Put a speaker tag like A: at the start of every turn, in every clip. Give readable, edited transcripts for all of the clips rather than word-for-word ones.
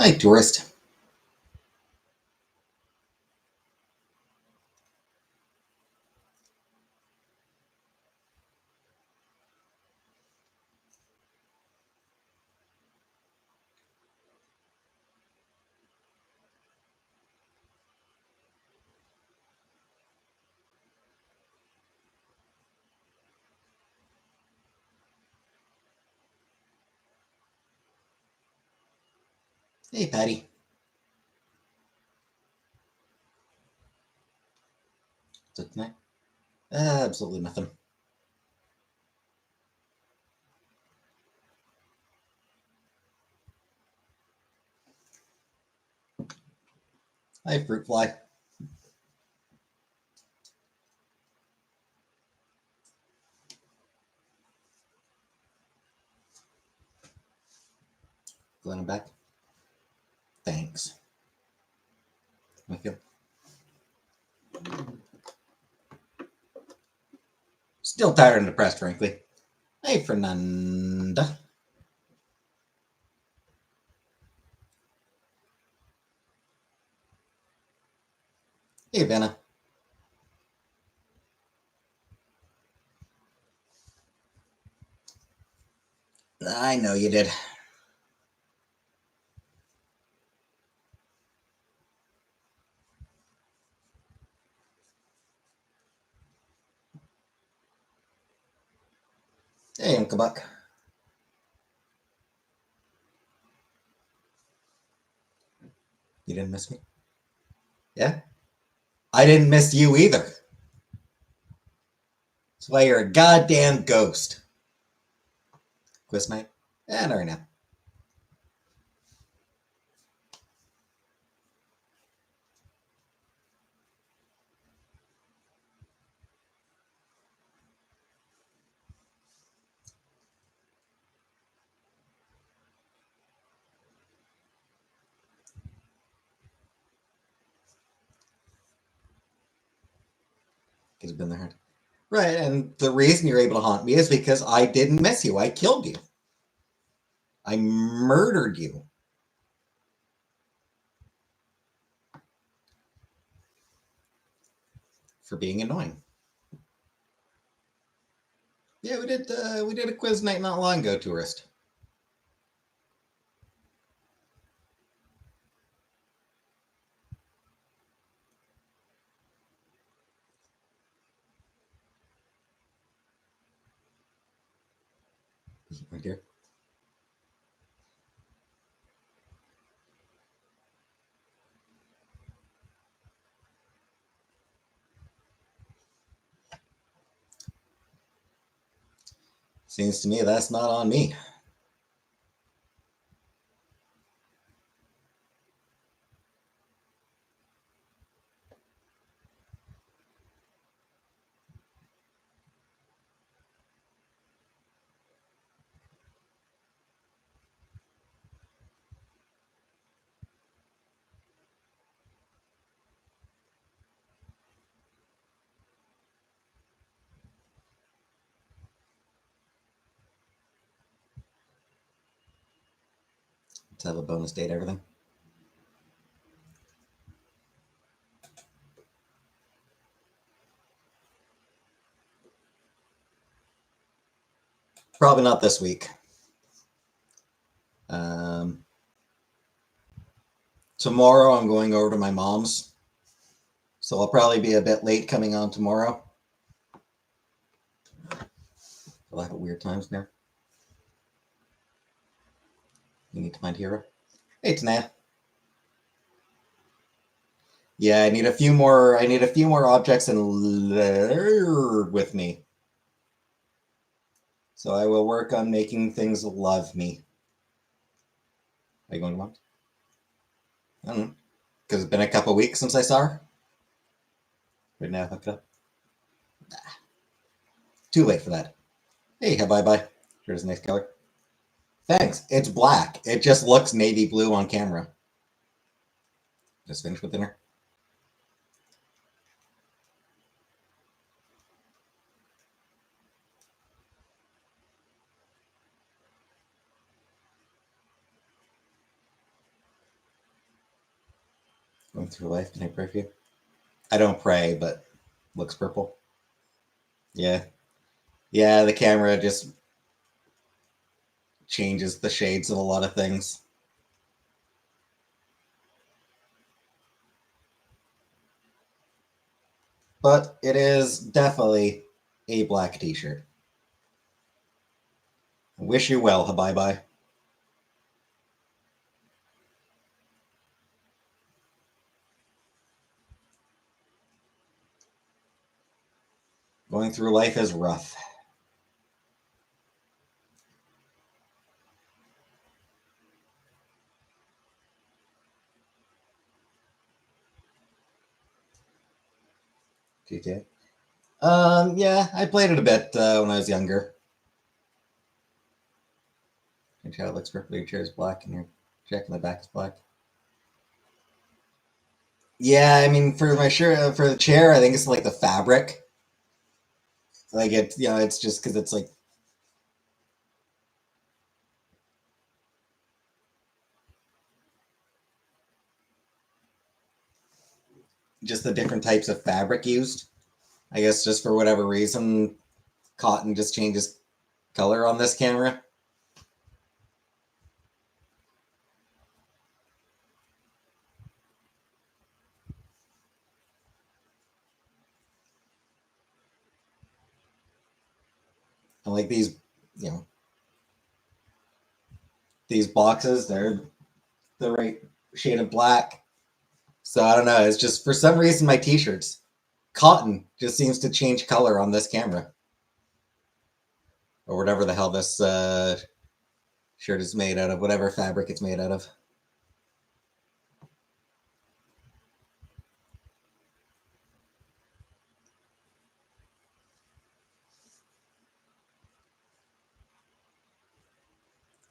A: Hi, tourist. Hey, Patty. What's up tonight? Absolutely nothing. Hi, fruit fly. Glad I'm back. Thanks. I feel still tired and depressed, frankly. Hey, Fernanda. Hey, Vanna. I know you did. Hey, Uncle Buck. You didn't miss me? Yeah? I didn't miss you either. That's why you're a goddamn ghost. Quiz night? Not right now. Because you've been there. Right, and the reason you're able to haunt me is because I didn't miss you. I killed you. I murdered you. For being annoying. Yeah, we did a quiz night not long ago, tourist. Right here. Seems to me that's not on me. To have a bonus date, everything. Probably not this week. Tomorrow I'm going over to my mom's, so I'll probably be a bit late coming on tomorrow. I'll have weird times now. You need to find Hero. Hey, Tanea. Yeah, I need a few more. I need a few more objects and with me. So I will work on making things love me. Are you going to want? I don't know. Because it's been a couple weeks since I saw her. Right now, hook it up. Too late for that. Hey, bye bye. Here's a nice color. Thanks. It's black. It just looks navy blue on camera. Just finished with dinner. Going through life, can I pray for you? I don't pray, but looks purple. Yeah. Yeah, the camera just changes the shades of a lot of things. But it is definitely a black t-shirt. Wish you well, bye bye. Going through life is rough. GTA. Yeah, I played it a bit when I was younger. Your chair looks purple, your chair is black, and your jack in the back is black. Yeah, I mean, for my shirt, for the chair, I think it's like the fabric. Like it's just because it's like just the different types of fabric used. I guess just for whatever reason, cotton just changes color on this camera. And like you know, these boxes, they're the right shade of black. So I don't know. It's just for some reason my t-shirts, cotton just seems to change color on this camera, or whatever the hell this shirt is made out of, whatever fabric it's made out of.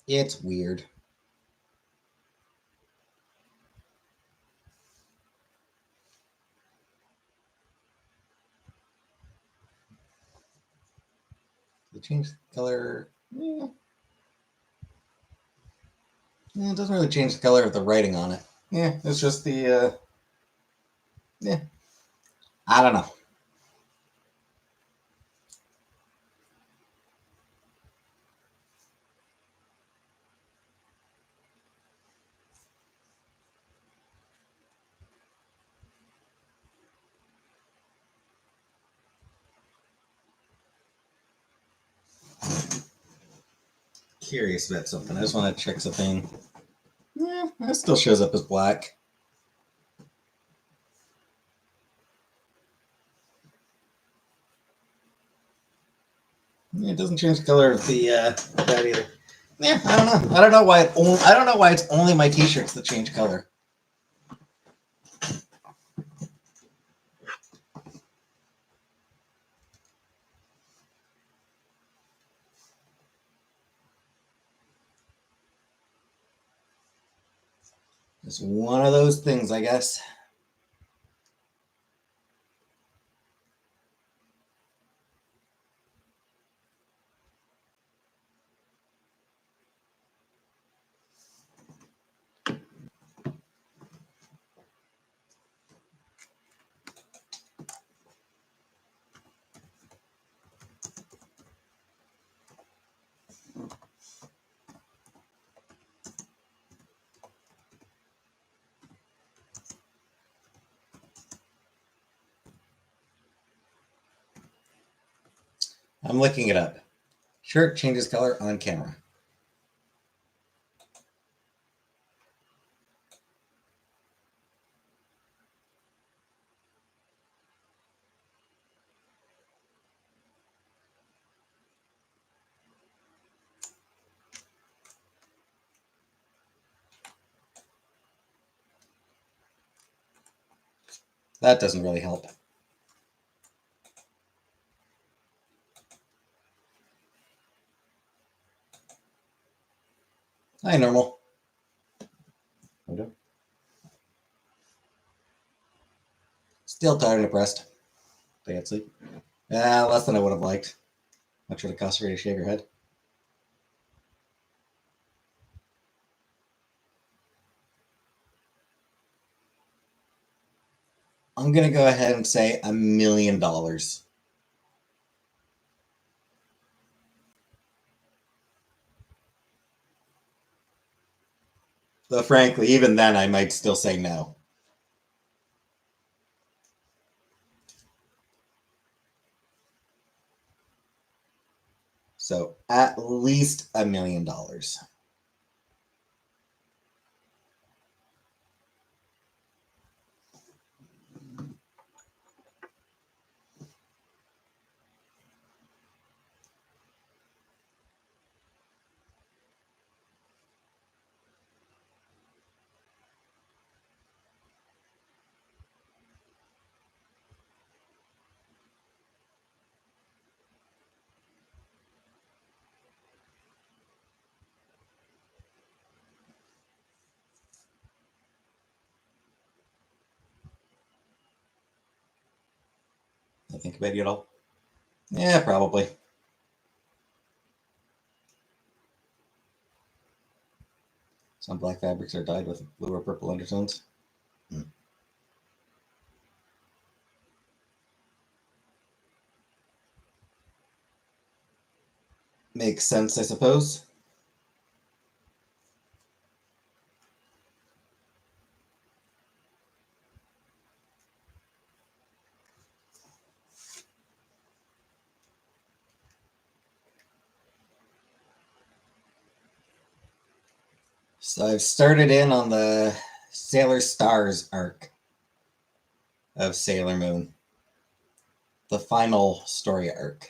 A: It's weird. They change the color. It doesn't really change the color of the writing on it. Yeah, it's just yeah. I don't know. Curious about something. I just want to check something. Yeah, it still shows up as black. Yeah, it doesn't change the color of the that either. Yeah, I don't know. I don't know why I don't know why it's only my t-shirts that change color. It's one of those things, I guess. I'm looking it up. Shirt changes color on camera. That doesn't really help. Hi, normal. Okay. Still tired and depressed. They had sleep. Less than I would have liked. Much would it cost for you to shave your head? I'm going to go ahead and say $1 million. Though, frankly, even then, I might still say no. So, at least $1 million. I think about it at all. Yeah, probably. Some black fabrics are dyed with blue or purple undertones. Makes sense, I suppose. So I've started in on the Sailor Stars arc of Sailor Moon, the final story arc.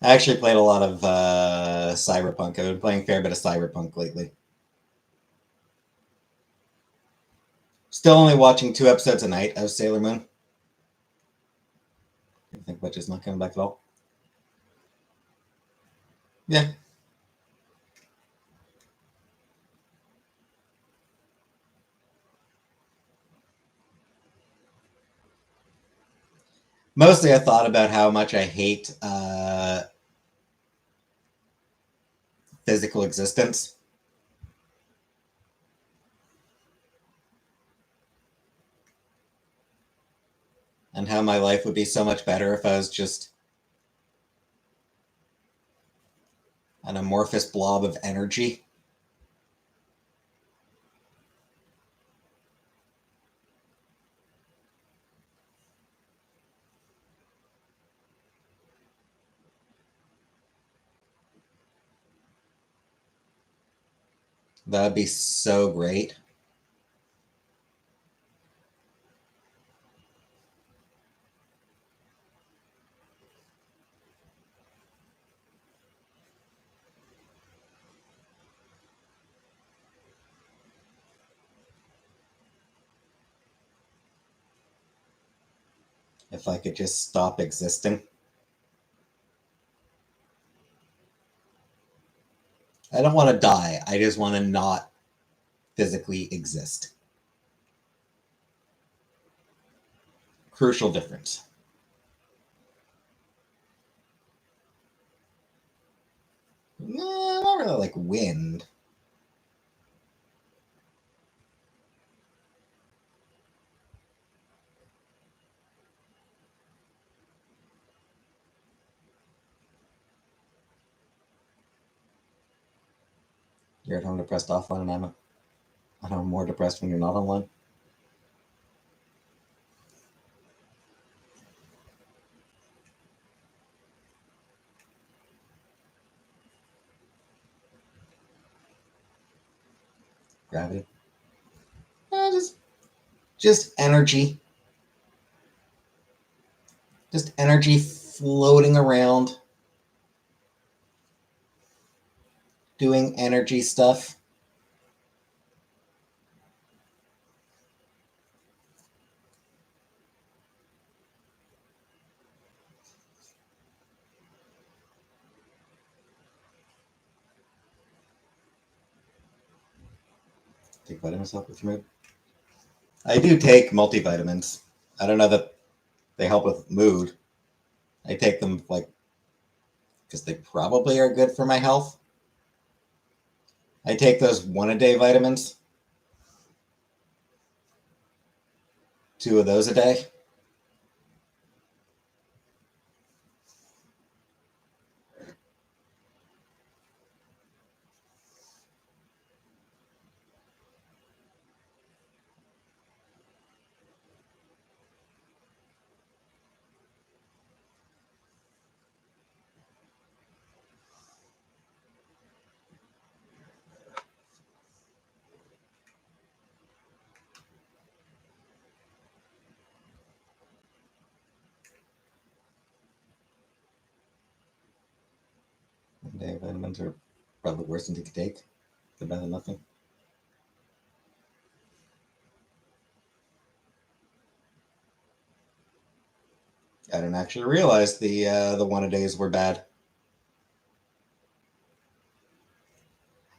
A: I actually played a lot of Cyberpunk. I've been playing a fair bit of Cyberpunk lately. Still only watching 2 episodes a night of Sailor Moon. I think Butch is not coming back at all. Yeah. Mostly I thought about how much I hate physical existence. And how my life would be so much better if I was just an amorphous blob of energy. That would be so great. If I could just stop existing. I don't want to die. I just want to not physically exist. Crucial difference. No, not really like wind. You're at home depressed offline, and I'm at home more depressed when you're not online. Gravity. Just energy. Just energy floating around, doing energy stuff. Take vitamins to help with your mood. I do take multivitamins. I don't know that they help with mood. I take them like because they probably are good for my health. I take those 1-a-day vitamins. 2 of those a day. Day vitamins are probably worse than you could take. They're better than nothing. I didn't actually realize the 1-a-days were bad.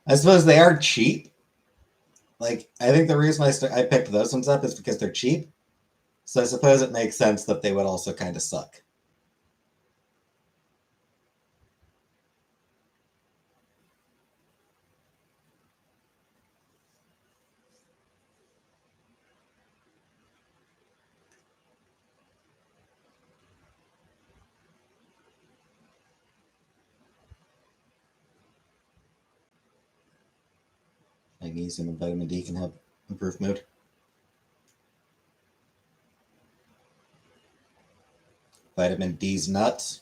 A: I suppose they are cheap. Like I think the reason I picked those ones up is because they're cheap. So I suppose it makes sense that they would also kind of suck. Magnesium and vitamin D can help improve mood. Vitamin D's nuts.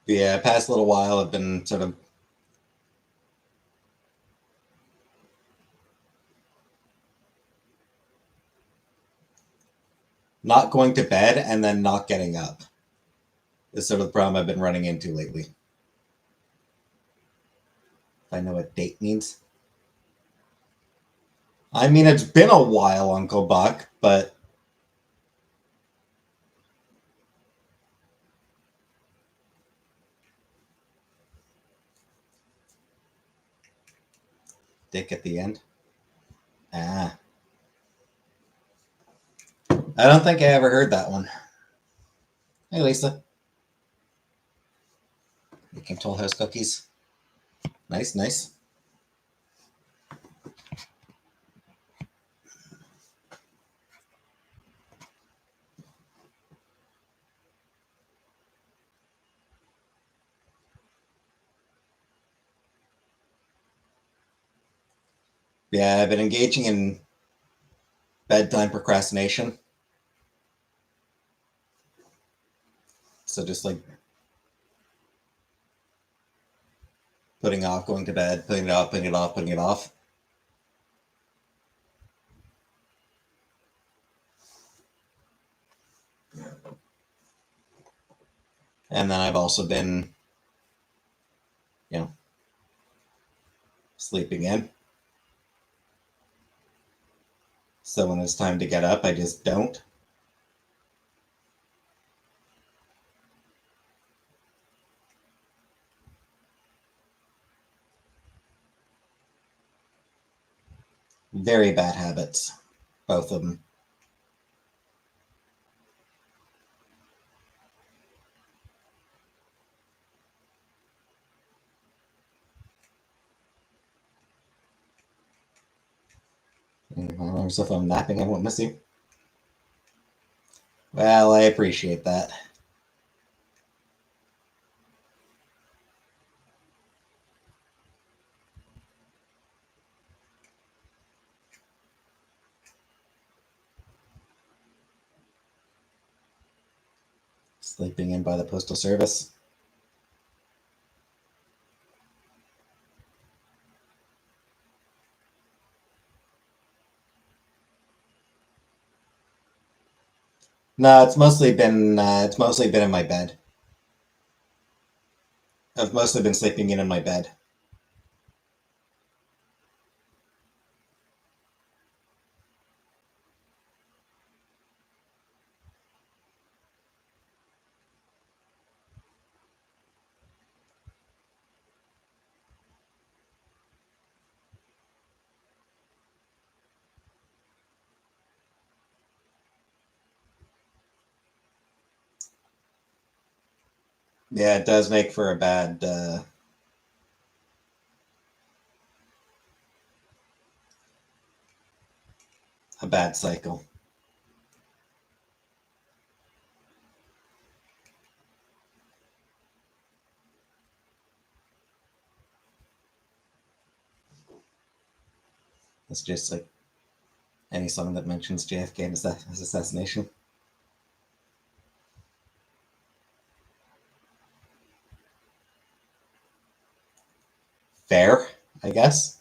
A: But yeah, past little while I've been sort of not going to bed and then not getting up. Is sort of the problem I've been running into lately. If I know what date means. I mean, it's been a while, Uncle Buck, but dick at the end. Ah. I don't think I ever heard that one. Hey, Lisa. Making Toll House cookies. Nice, nice. Yeah, I've been engaging in bedtime procrastination. So just like putting off going to bed, putting it off, putting it off, putting it off. And then I've also been, you know, sleeping in. So when it's time to get up, I just don't. Very bad habits, both of them. So if I'm napping, I won't miss you. Well, I appreciate that. Sleeping in by the Postal Service. No, it's mostly been in my bed. I've mostly been sleeping in my bed. Yeah, it does make for a bad cycle. It's just like any song that mentions JFK and his assassination. Fair, I guess.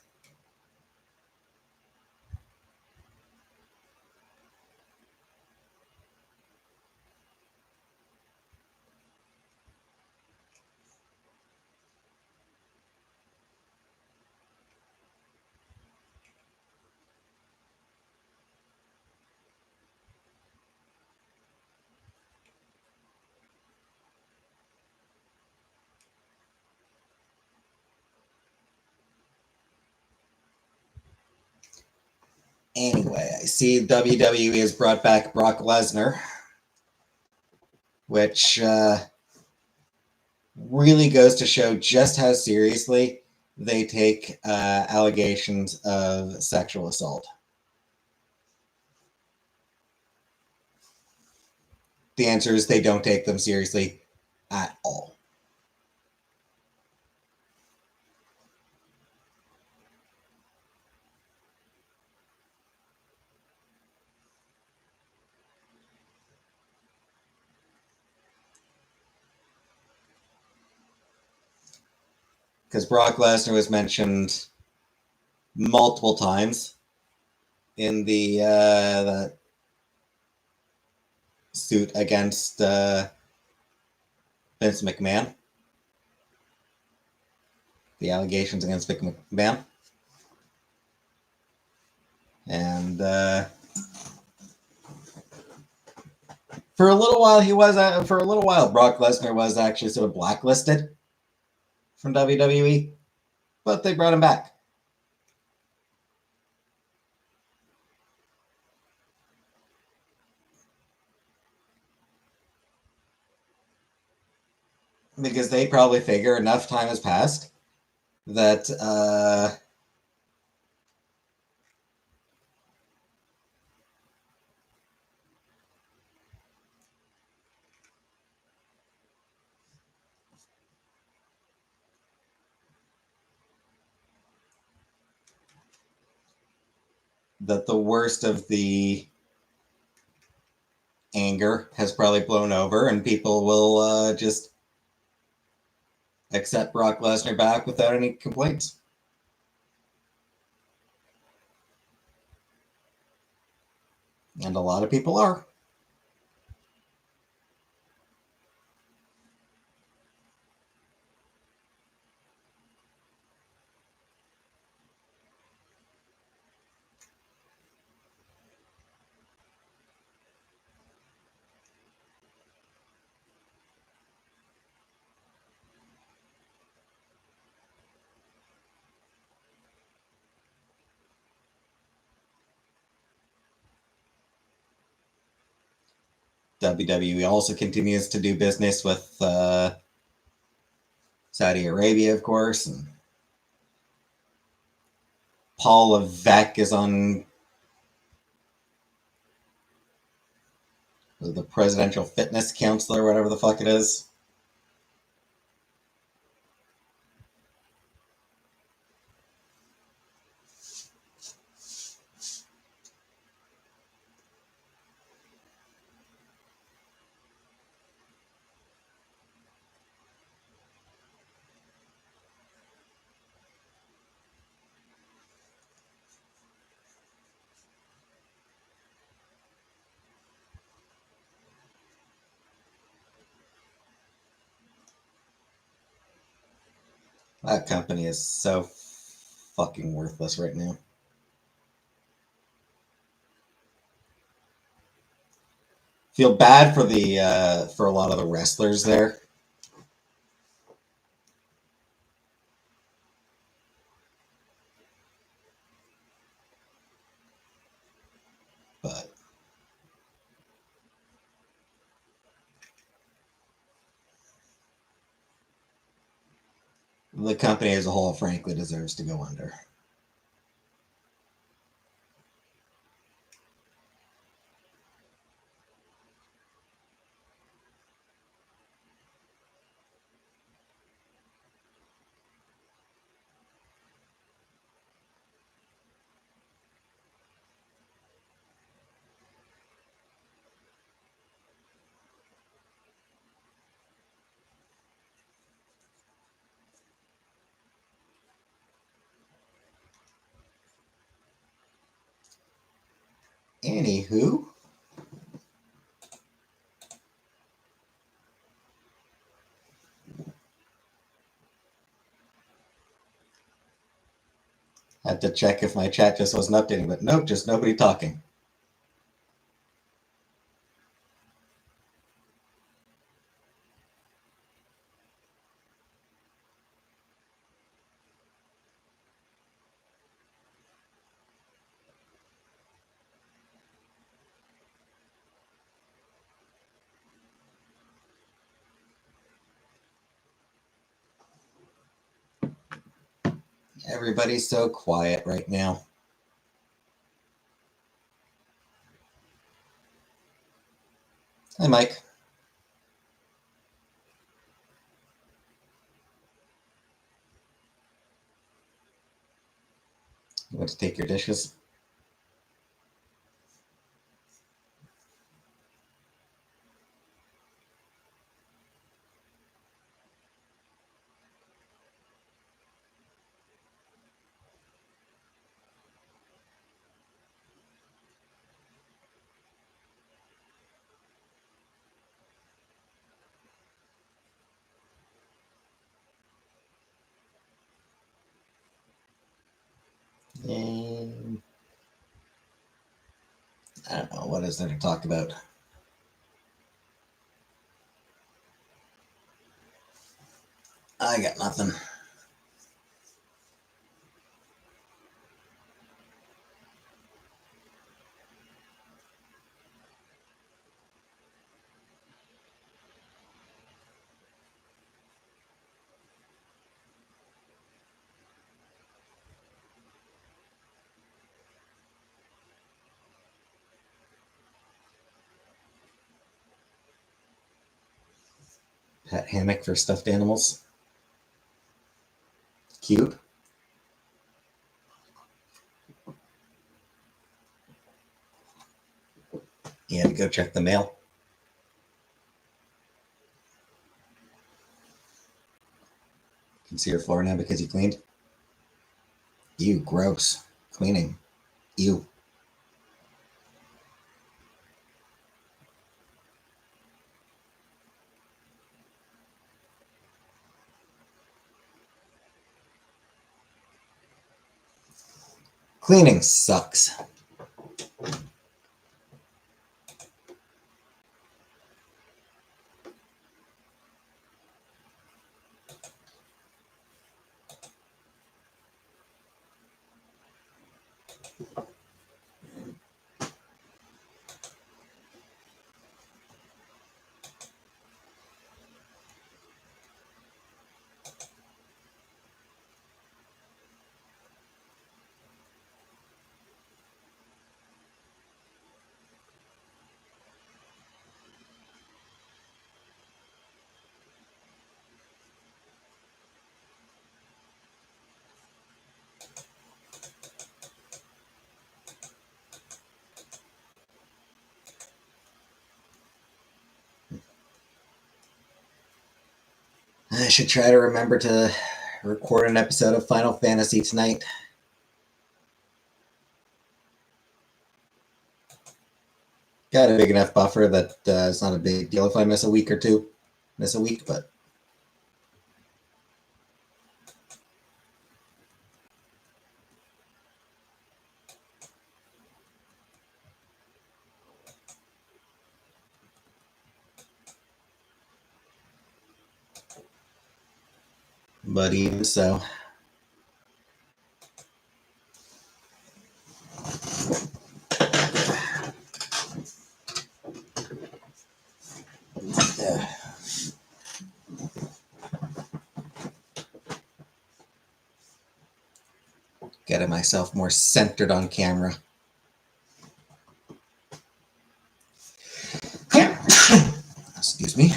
A: Anyway, I see WWE has brought back Brock Lesnar, which really goes to show just how seriously they take allegations of sexual assault. The answer is they don't take them seriously at all. Because Brock Lesnar was mentioned multiple times in the suit against Vince McMahon. The allegations against Vince McMahon. And for a little while, Brock Lesnar was actually sort of blacklisted from WWE, but they brought him back. Because they probably figure enough time has passed that the worst of the anger has probably blown over, and people will just accept Brock Lesnar back without any complaints. And a lot of people are. WWE also continues to do business with Saudi Arabia, of course. And Paul Levesque is on the Presidential Fitness Council or whatever the fuck it is. That company is so fucking worthless right now. Feel bad for the for a lot of the wrestlers there. But the company as a whole, frankly, deserves to go under. Anywho, had to check if my chat just wasn't updating, but nope, just nobody talking. Everybody's so quiet right now. Hi, Mike. You want to take your dishes? And I don't know, what is there to talk about? I got nothing. Pet hammock for stuffed animals. Cute. You had to go check the mail. You can see your floor now because you cleaned. Ew, gross. Cleaning. Ew. Cleaning sucks. I should try to remember to record an episode of Final Fantasy tonight. Got a big enough buffer that it's not a big deal if I miss a week or two. Miss a week, but But even so. Getting myself more centered on camera. Excuse me.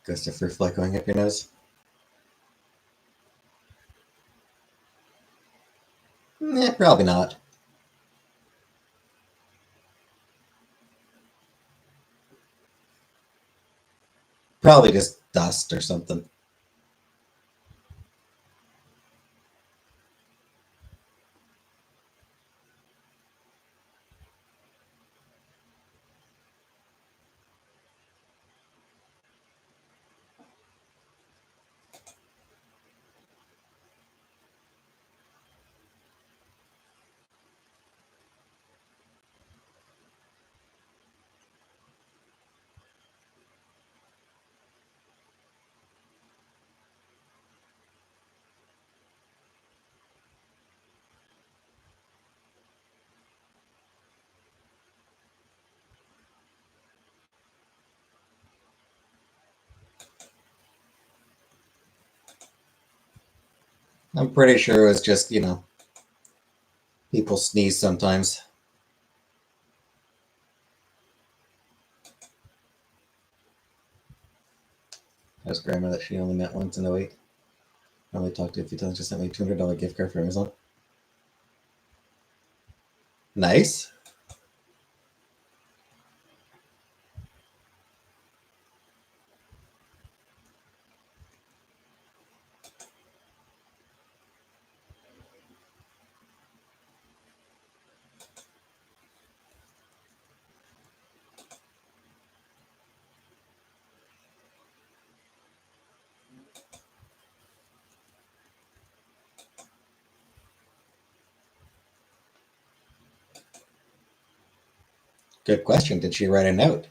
A: Ghost of fruit fly going up your nose? Probably not. Probably just dust or something. I'm pretty sure it was just, people sneeze sometimes. Ask grandma that she only met once in a week. I only talked to a few times. Just sent me a $200 gift card for Amazon. Nice. Good question. Did she write a note?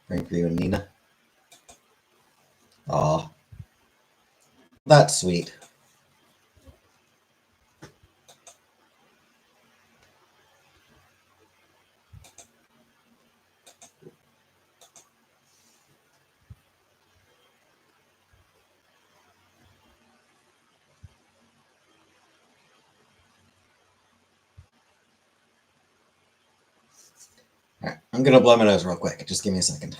A: Frank for you and Nina. Aw. That's sweet. All right, I'm going to blow my nose real quick. Just give me a second.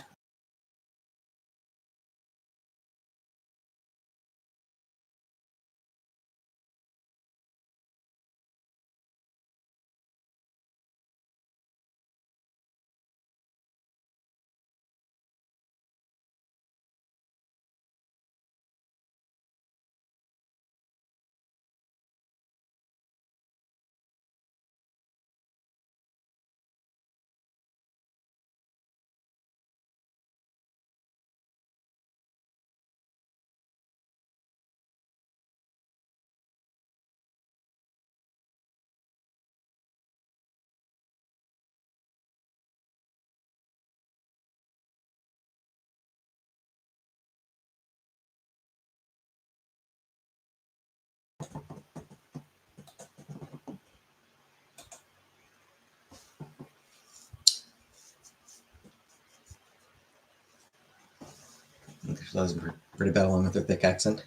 A: That was pretty bad along with her thick accent.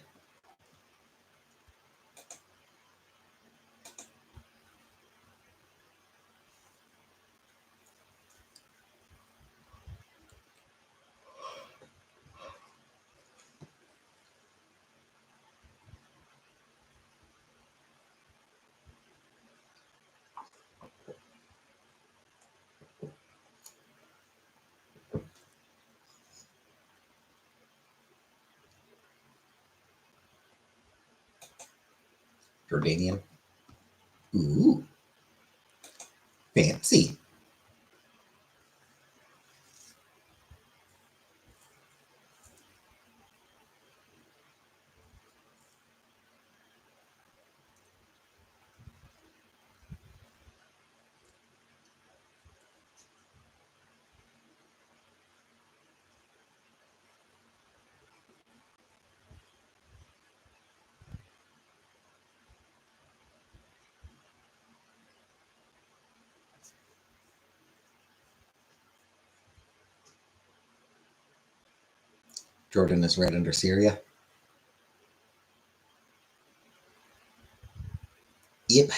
A: Jordanian. Ooh. Fancy. Jordan is right under Syria. Yep.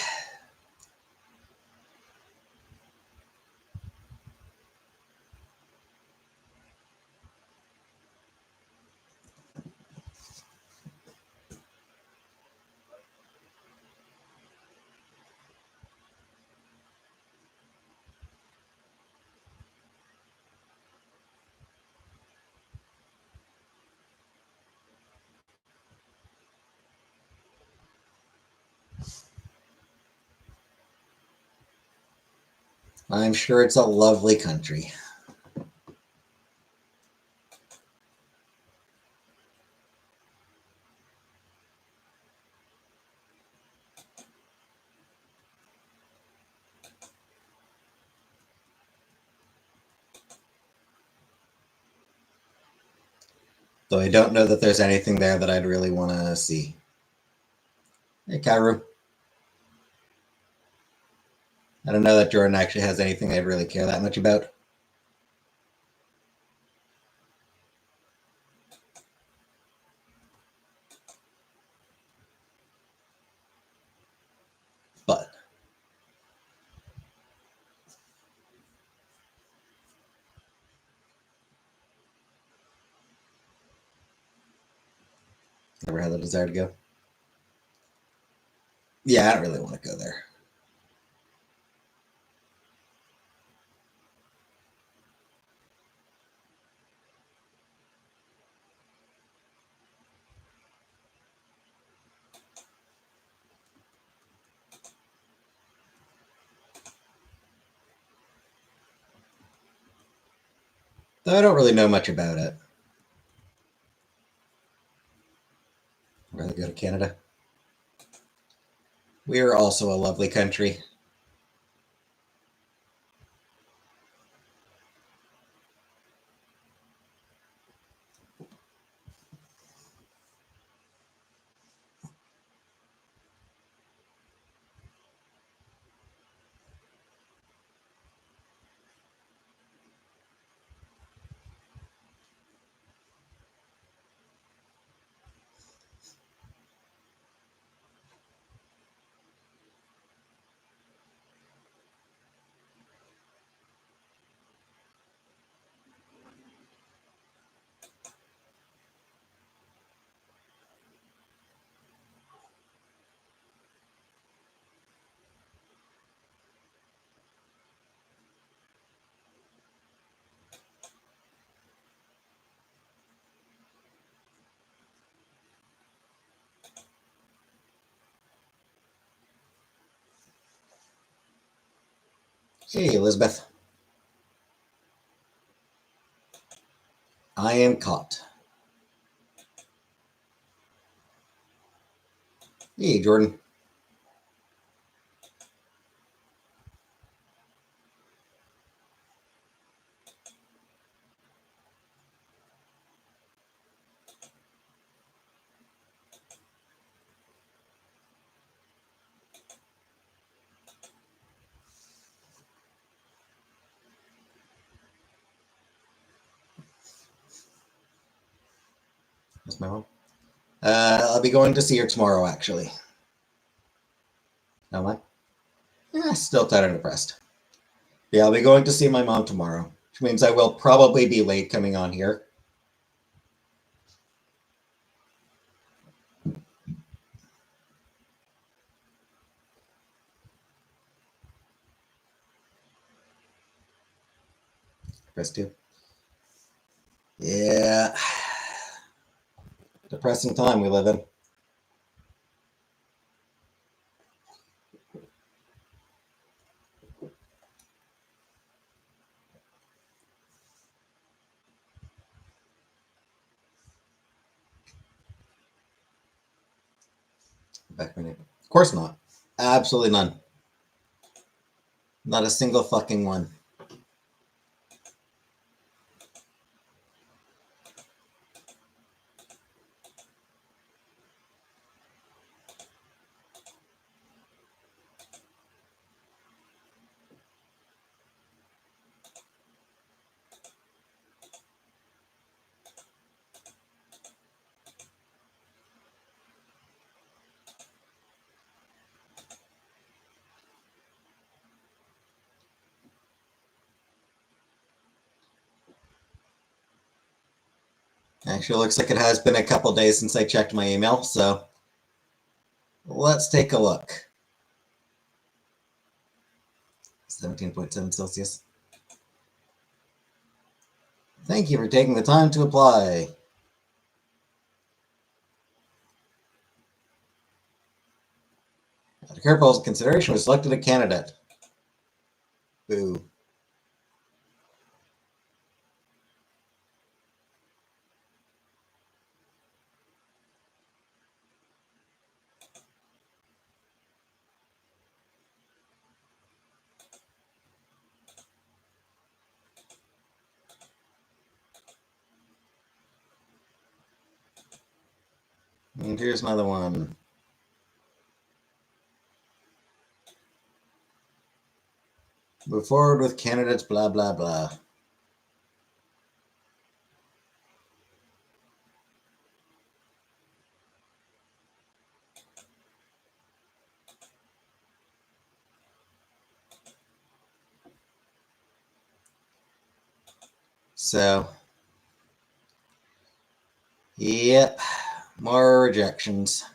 A: I'm sure it's a lovely country. Though I don't know that there's anything there that I'd really want to see. Hey, Kairu. I don't know that Jordan actually has anything I'd really care that much about. But never had the desire to go. Yeah, I don't really want to go there. Though I don't really know much about it. I'd rather go to Canada. We are also a lovely country. Hey, Elizabeth. I am caught. Hey, Jordan. That's my mom. I'll be going to see her tomorrow, actually. Am I? Yeah, still tired and depressed. Yeah, I'll be going to see my mom tomorrow, which means I will probably be late coming on here. Press 2. Yeah. Depressing time we live in. Back my name. Of course not. Absolutely none. Not a single fucking one. Actually, looks like it has been a couple days since I checked my email, so let's take a look. 17.7 Celsius. Thank you for taking the time to apply. After careful consideration, was selected a candidate. Boo. And here's another one. Move forward with candidates, blah, blah, blah. So, yep, more rejections.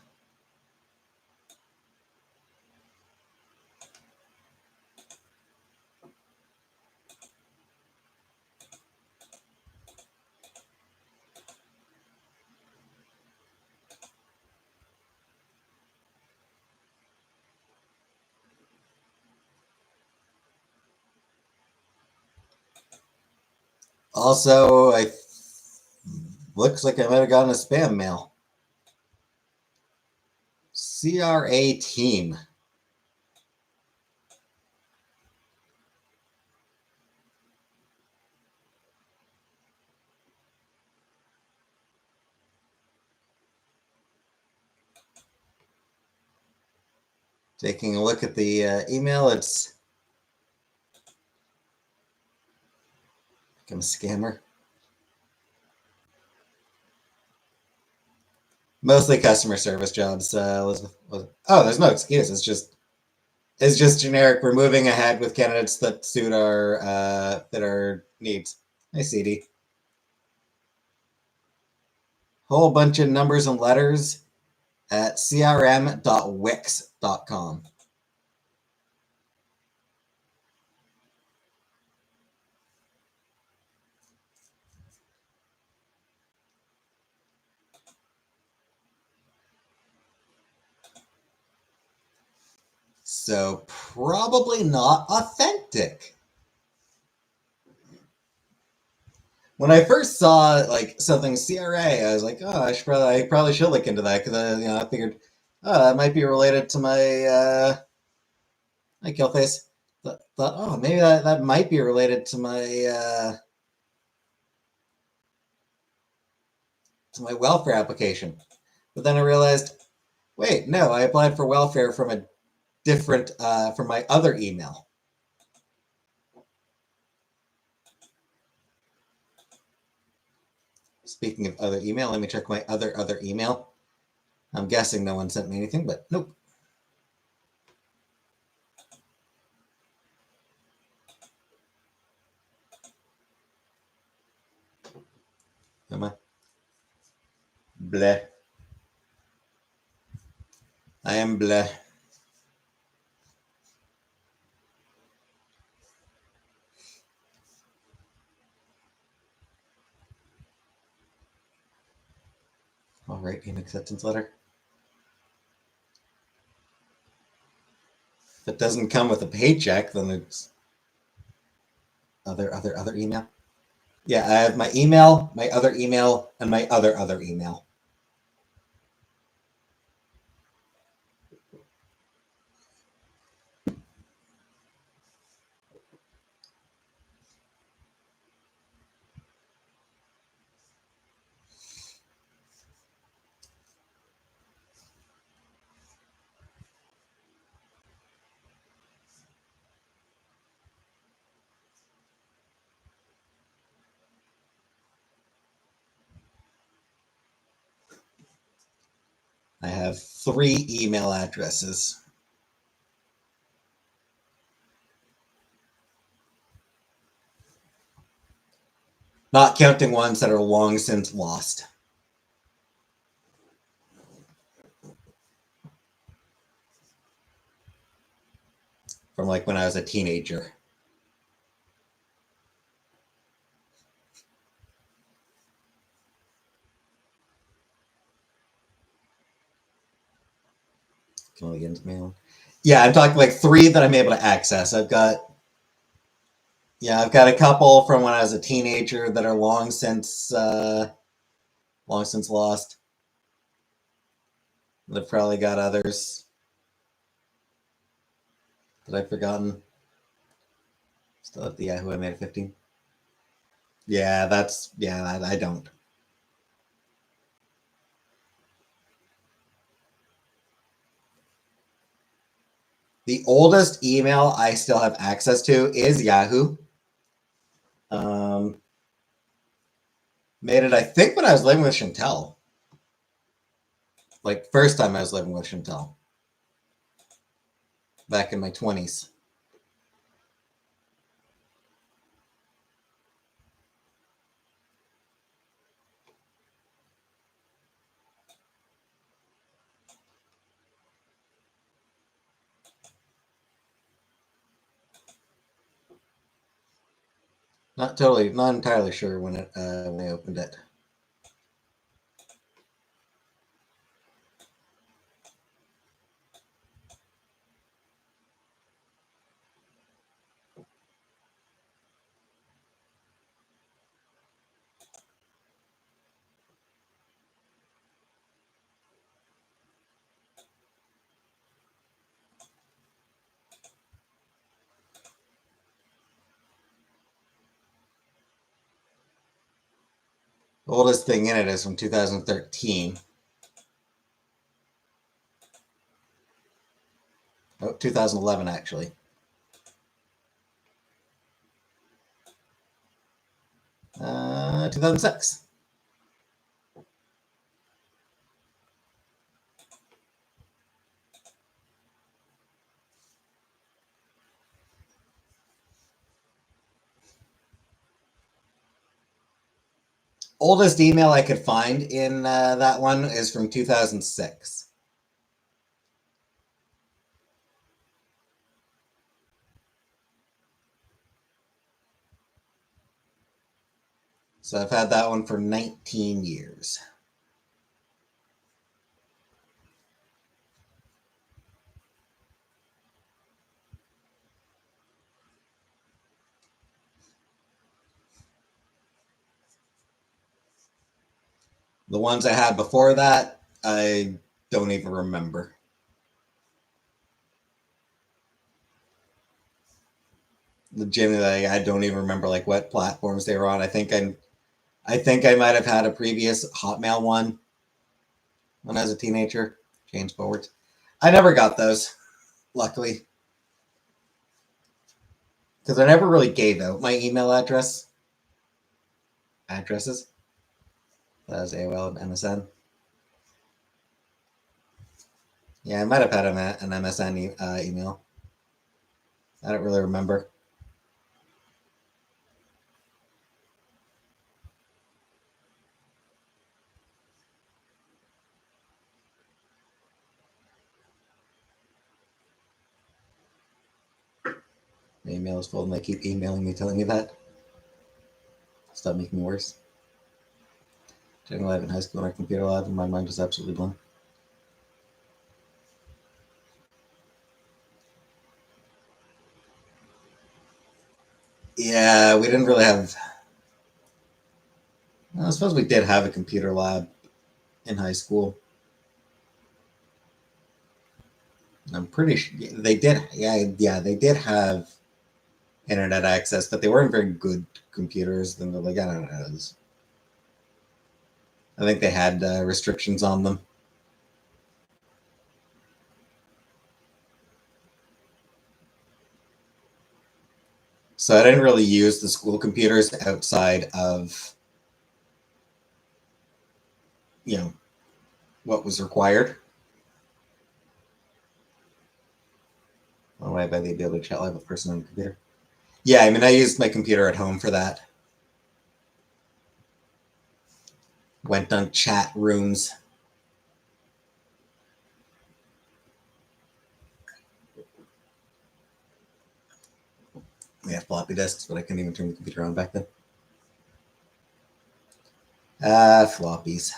A: Also, looks like I might have gotten a spam mail. CRA team. Taking a look at the email, it's I'm a scammer. Mostly customer service jobs, Elizabeth. Oh, there's no excuse. It's just generic. We're moving ahead with candidates that suit our needs. Hey, CD. Whole bunch of numbers and letters at crm.wix.com. So probably not authentic. When I first saw like something CRA, I was like, oh, I probably should look into that because I figured, oh, that might be related to my Killface. Thought, oh, maybe that might be related to my welfare application. But then I realized, wait, no, I applied for welfare from a different from my other email. Speaking of other email, let me check my other email. I'm guessing no one sent me anything, but nope. Am I? Bleh. I am bleh. All right, an acceptance letter. If it doesn't come with a paycheck, then it's other email. Yeah, I have my email, my other email, and my other email. I have 3 email addresses. Not counting ones that are long since lost. From like when I was a teenager. Can only get into mail. Yeah, I'm talking like 3 that I'm able to access. I've got a couple from when I was a teenager that are long since lost. I've probably got others that I've forgotten. Still at the Yahoo I made at 15. Yeah, I don't. The oldest email I still have access to is Yahoo. Made it, I think, when I was living with Chantel. Like, first time I was living with Chantel. Back in my 20s. Not entirely sure when I opened it. The oldest thing in it is from 2013. Oh, 2011, actually. Uh, 2006. Oldest email I could find in that one is from 2006. So I've had that one for 19 years. The ones I had before that, I don't even remember. Legitimately, I don't even remember like what platforms they were on. I think I might have had a previous Hotmail one when I was a teenager. Change forwards. I never got those, luckily, because I never really gave out my email addresses. That was AOL and MSN. Yeah, I might have had an MSN email. I don't really remember. My email is full and they keep emailing me telling me that. Stop making me worse. Taking live in high school in our computer lab, and my mind is absolutely blown. Yeah, we didn't really have. Well, I suppose we did have a computer lab in high school. I'm pretty sure they did. Yeah, they did have internet access, but they weren't very good computers. Then they're like, I don't know. I think they had restrictions on them. So I didn't really use the school computers outside of, you know, what was required. Why would I be able to chat live with a person on the computer? Yeah, I mean, I used my computer at home for that. Went on chat rooms. We had floppy disks, but I couldn't even turn the computer on back then. Floppies.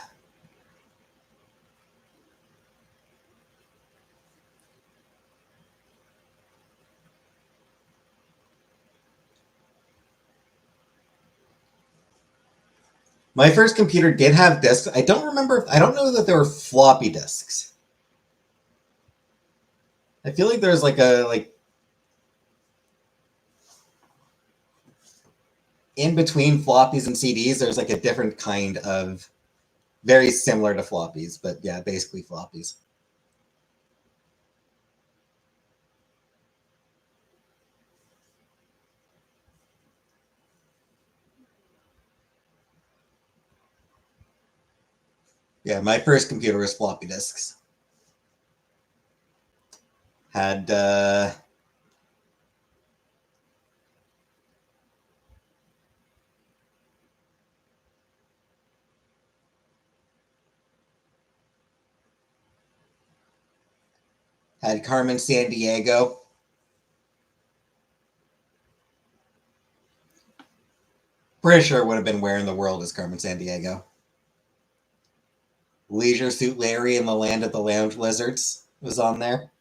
A: My first computer did have disks. I don't remember. I don't know that there were floppy disks. I feel like there's like a in between floppies and CDs. There's like a different kind of very similar to floppies, but yeah, basically floppies. Yeah, my first computer was floppy disks. Had had Carmen Sandiego. Pretty sure it would have been Where in the World is Carmen Sandiego. Leisure Suit Larry and the Land of the Lounge Lizards was on there.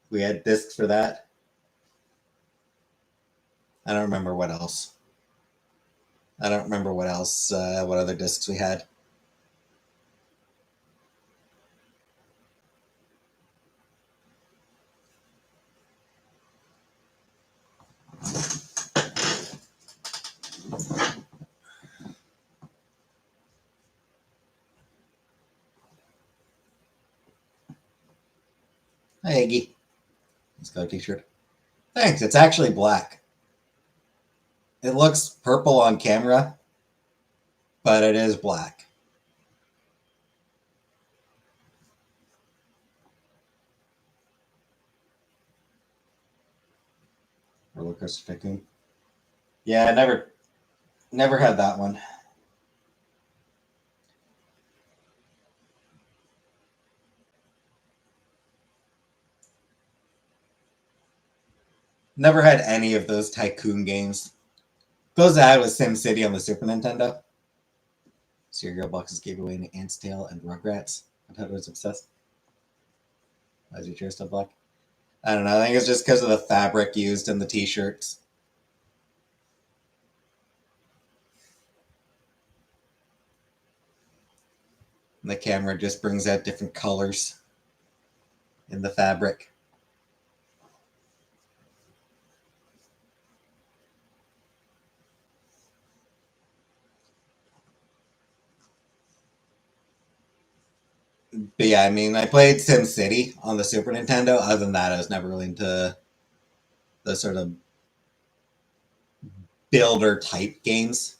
A: We had discs for that. I don't remember what else. I don't remember what else, what other discs we had. Hi, Iggy. Let's go t-shirt. Thanks. It's actually black. It looks purple on camera, but it is black. Roller Coaster Tycoon. Yeah, I never had that one. Never had any of those tycoon games. Those I had was SimCity on the Super Nintendo. Cereal boxes gave away an Ant's Tail and Rugrats. I thought I was obsessed. Why is your chair still black? I don't know. I think it's just because of the fabric used in the t-shirts. And the camera just brings out different colors in the fabric. But yeah, I mean, I played SimCity on the Super Nintendo. Other than that, I was never really into the sort of builder type games.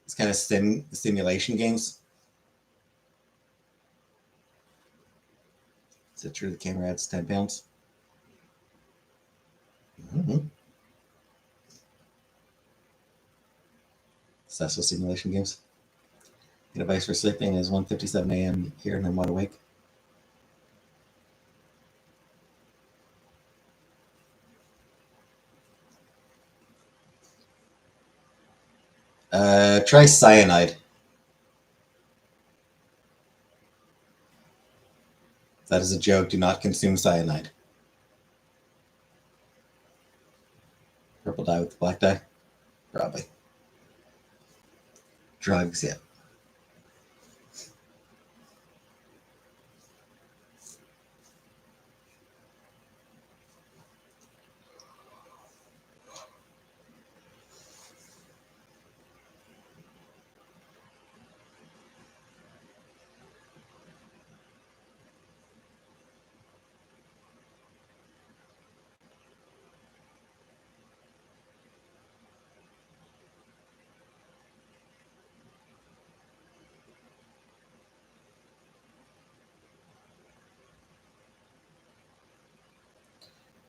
A: It's kind of simulation games. Is it true the camera adds 10 pounds? Mm-hmm. Obsessed with simulation games. The advice for sleeping is 1:57 a.m. here and I'm wide awake. Try cyanide. That is a joke. Do not consume cyanide. Purple dye with black dye? Probably. Drugs, yeah.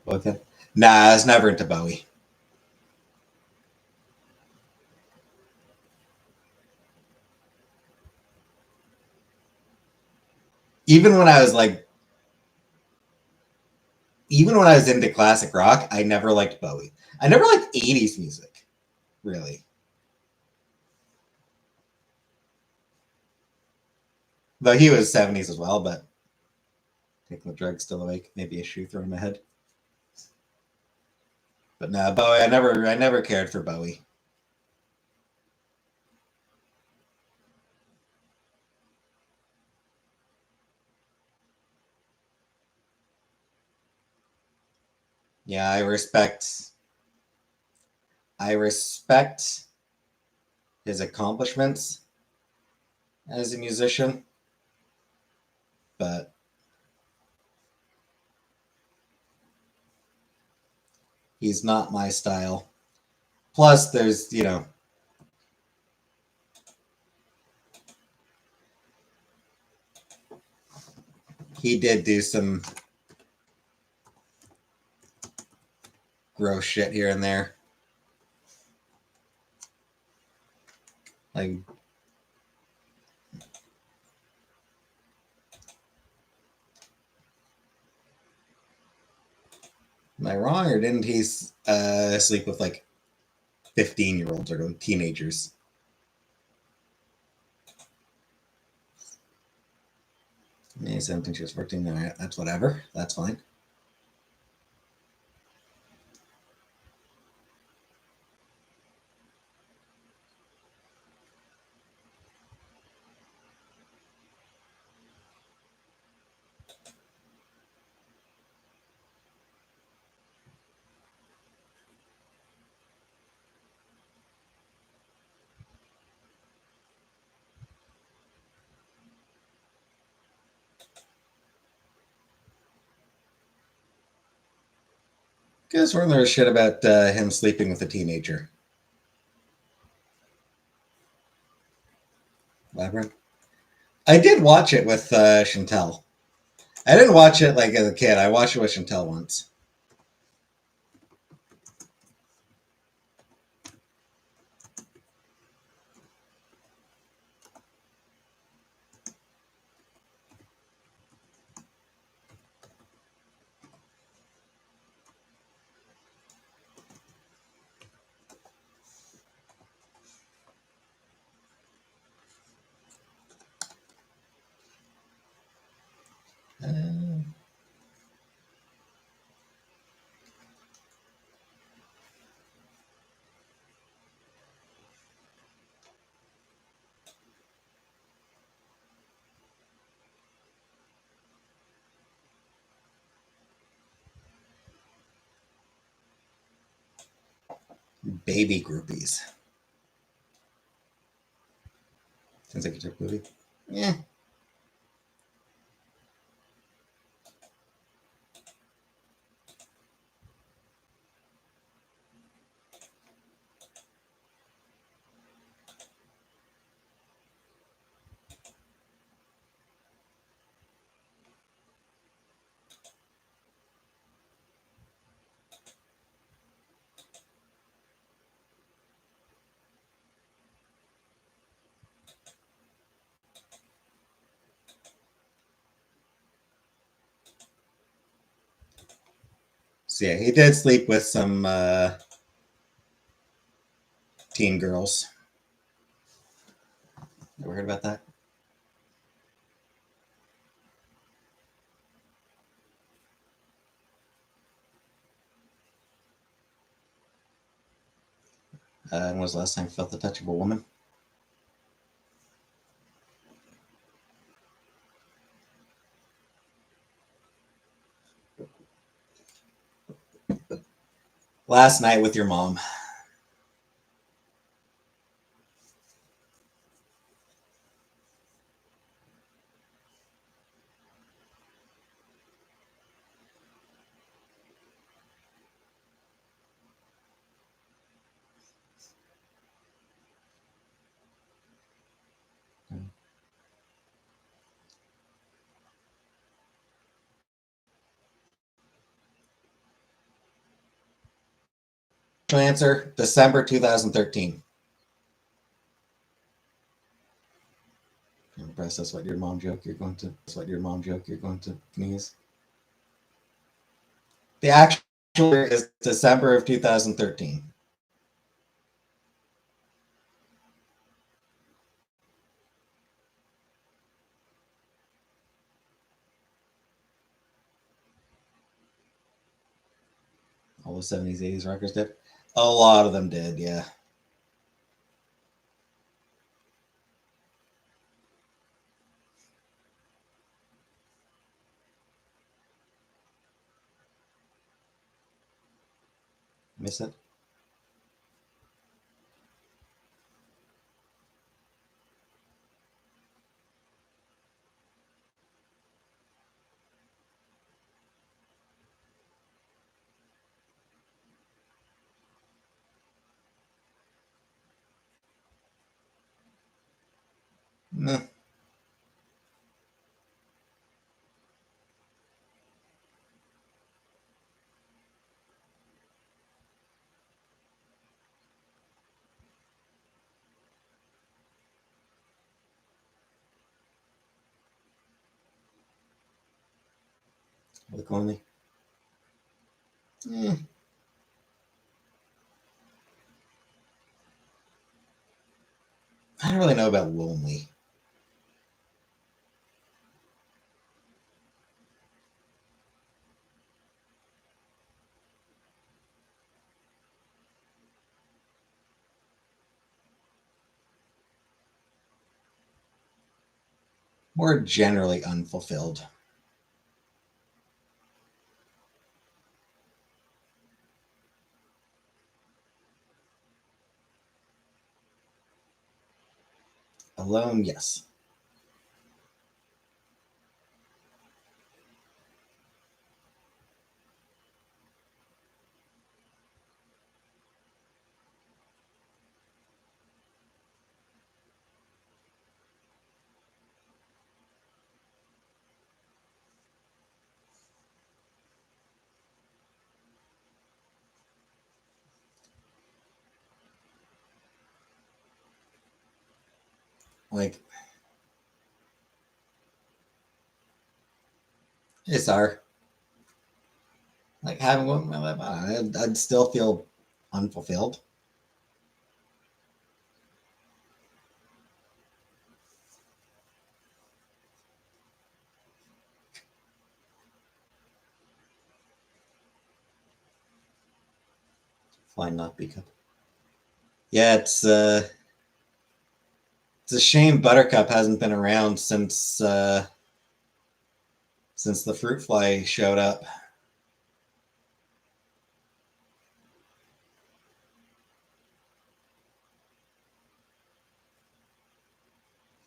A: Okay. Nah, I was never into Bowie. Even when I was like, even when I was into classic rock, I never liked Bowie. I never liked 80s music, really. Though he was 70s as well, but taking the drugs still awake, maybe a shoe through my head. But no, Bowie, I never cared for Bowie. Yeah, I respect his accomplishments as a musician, but he's not my style. Plus, there's, he did do some gross shit here and there. Like, am I wrong, or didn't he sleep with like 15-year-olds or teenagers? May 17, she was 14. All right, that's whatever. That's fine. Guess we're learning shit about him sleeping with a teenager. Labyrinth. I did watch it with Chantel. I didn't watch it like as a kid. I watched it with Chantel once. Uh, Baby groupies. Sounds like a took movie. Yeah. So yeah, he did sleep with some teen girls. Ever heard about that? When was the last time you felt the touch of a woman? Last night with your mom. Answer: December 2013. Impressed. That's what your mom joke you're going to. That's what your mom joke you're going to use. The actual year is December of 2013. All the 70s, 80s rockers did. A lot of them did, yeah. Miss it? No. Look only. Eh. I don't really know about lonely. More generally unfulfilled. Alone, yes. Like, it's our like having one in my life. I'd still feel unfulfilled. Flying not be cup. Yeah, it's a shame Buttercup hasn't been around since the fruit fly showed up.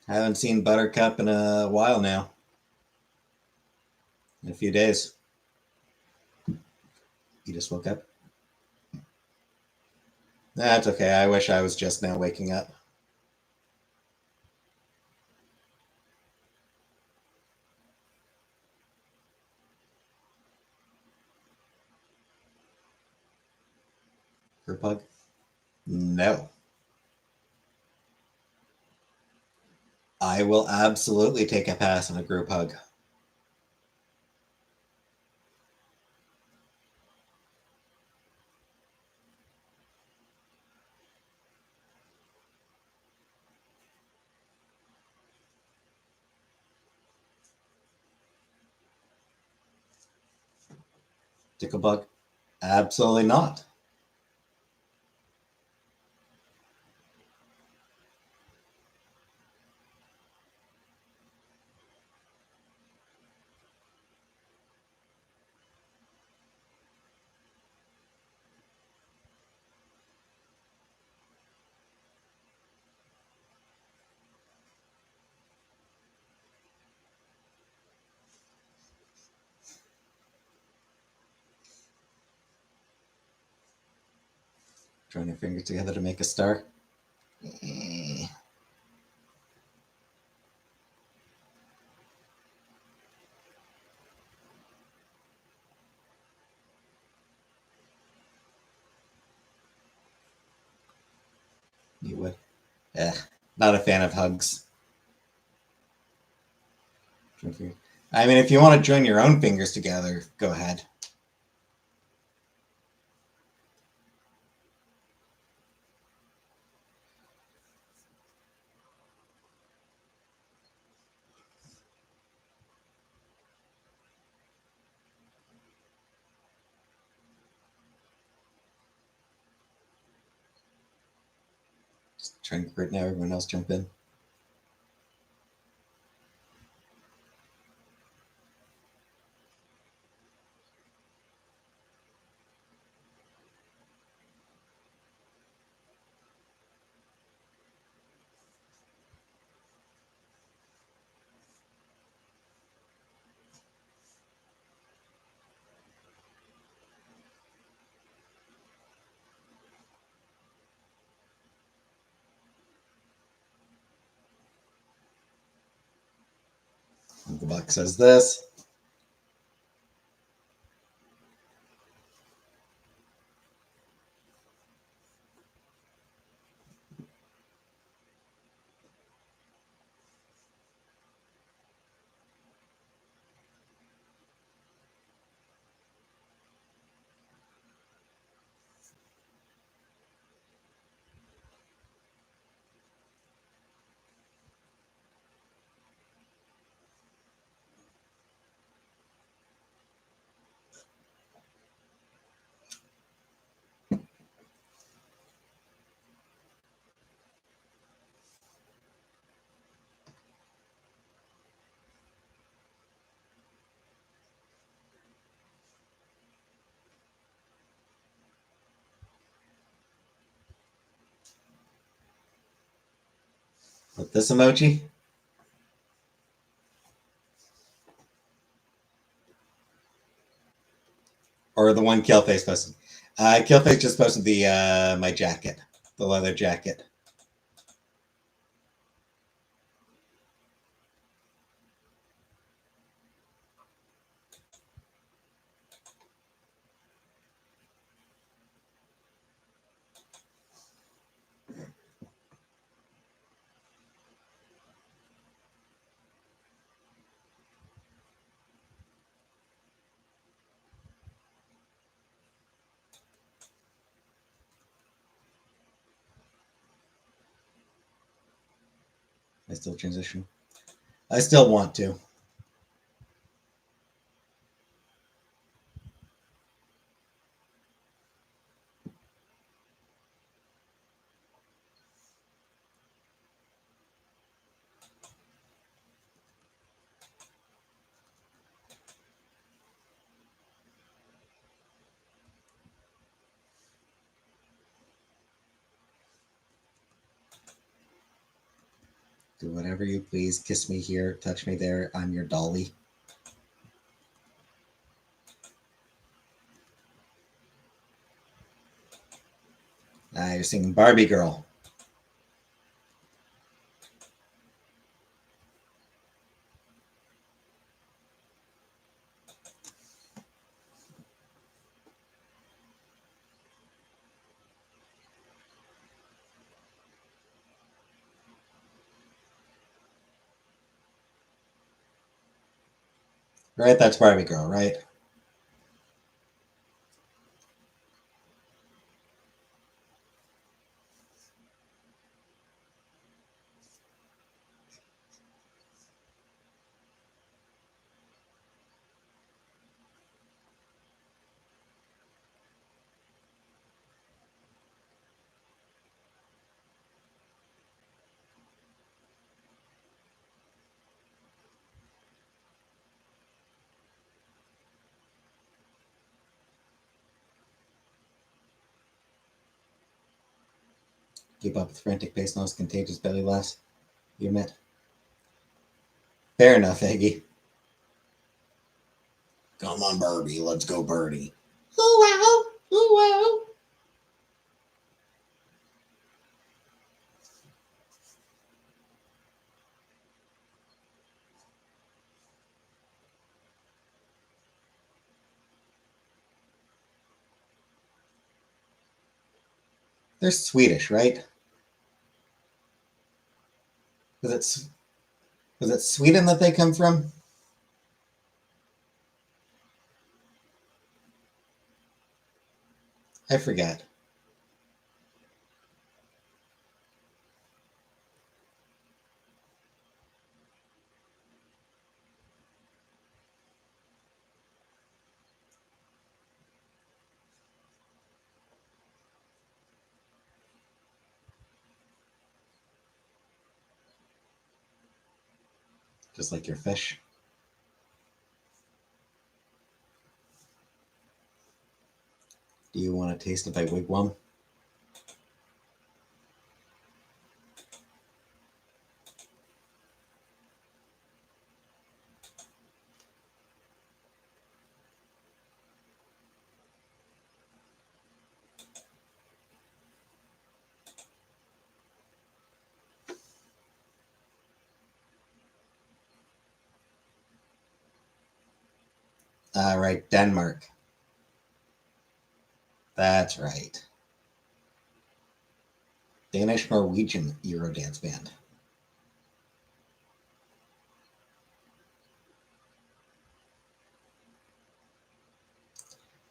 A: I haven't seen Buttercup in a while now. In a few days. You just woke up? That's okay. I wish I was just now waking up. Group hug? No. I will absolutely take a pass on a group hug. Ticklebug? Absolutely not. Join your fingers together to make a star. You would. Not a fan of hugs. I mean, if you want to join your own fingers together, go ahead. Just trying to right now, everyone else jump in. The box says this. With this emoji. Or the one Killface posted. Killface just posted the my jacket, the leather jacket. I still transition. I still want to. Do whatever you please. Kiss me here, touch me there. I'm your dolly. You're singing Barbie Girl. Right? That's Barbie Girl, right? Keep up with frantic pace, nose, contagious belly laughs. You admit. Fair enough, Eggy. Come on, Barbie. Let's go, Birdie. Ooh, wow. Ooh, wow. They're Swedish, right? Was it Sweden that they come from? I forget. Just like your fish. Do you want to taste it by Wigwam? Right, Denmark. That's right. Danish Norwegian Eurodance band.